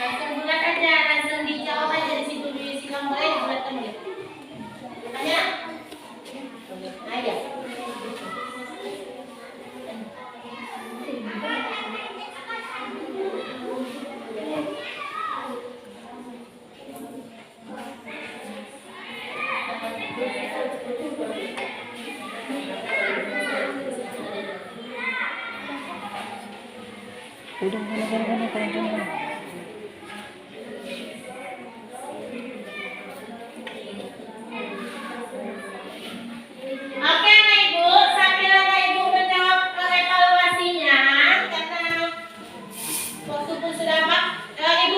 Langsung bulat aja, langsung dijawab aja di situ di silang boleh dibulatkan gitu. Tanya. Ayo. Udah. Oke anak ibu, sambil anak ibu menjawab evaluasinya karena waktu pun sudah pak, ibu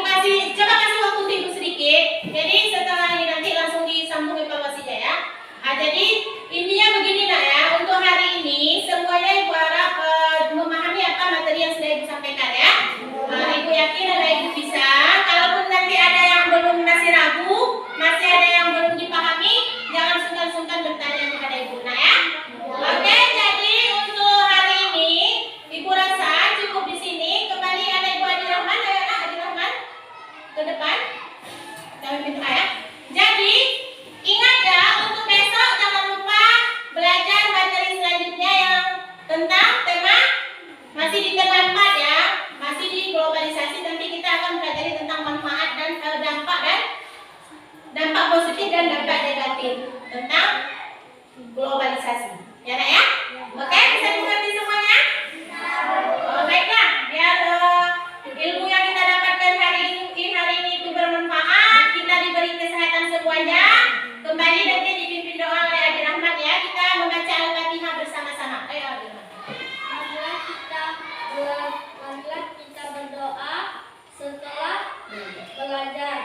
coba kasih waktu untuk ibu sedikit. Jadi setelah ini nanti langsung disambung evaluasinya ya. Nah, jadi intinya begini nak ya, untuk hari ini semuanya ibu harap memahami apa materi yang sudah ibu sampaikan ya. Ibu yakin anak ibu bisa. Kalaupun nanti ada yang belum masih ragu, masih ada yang belum dipahami, jangan sungkan-sungkan bertanya kepada ibu nak ya. Oke, jadi untuk hari ini ibu rasa cukup di sini. Kembali anak ibu Adi Rahman, ayo anak Adi Rahman ke depan. Kami minta ya. Jadi ingat ya, untuk besok jangan lupa belajar materi selanjutnya yang tentang tema masih di tema 4 ya, masih di globalisasi. Nanti kita akan pelajari tentang manfaat dan dampak positif dan dampak negatif tentang globalisasi. Ya nak ya? Oke, bisa dimengerti semuanya? Oh, baiklah, biar ilmu yang kita dapatkan hari ini itu bermanfaat, kita diberi kesehatan semuanya. Kembali nanti dipimpin doa oleh Adi Rahmat ya. Kita membaca Al-Fatihah bersama-sama. Ayo Adi Rahmat. Marilah kita berdoa setelah belajar.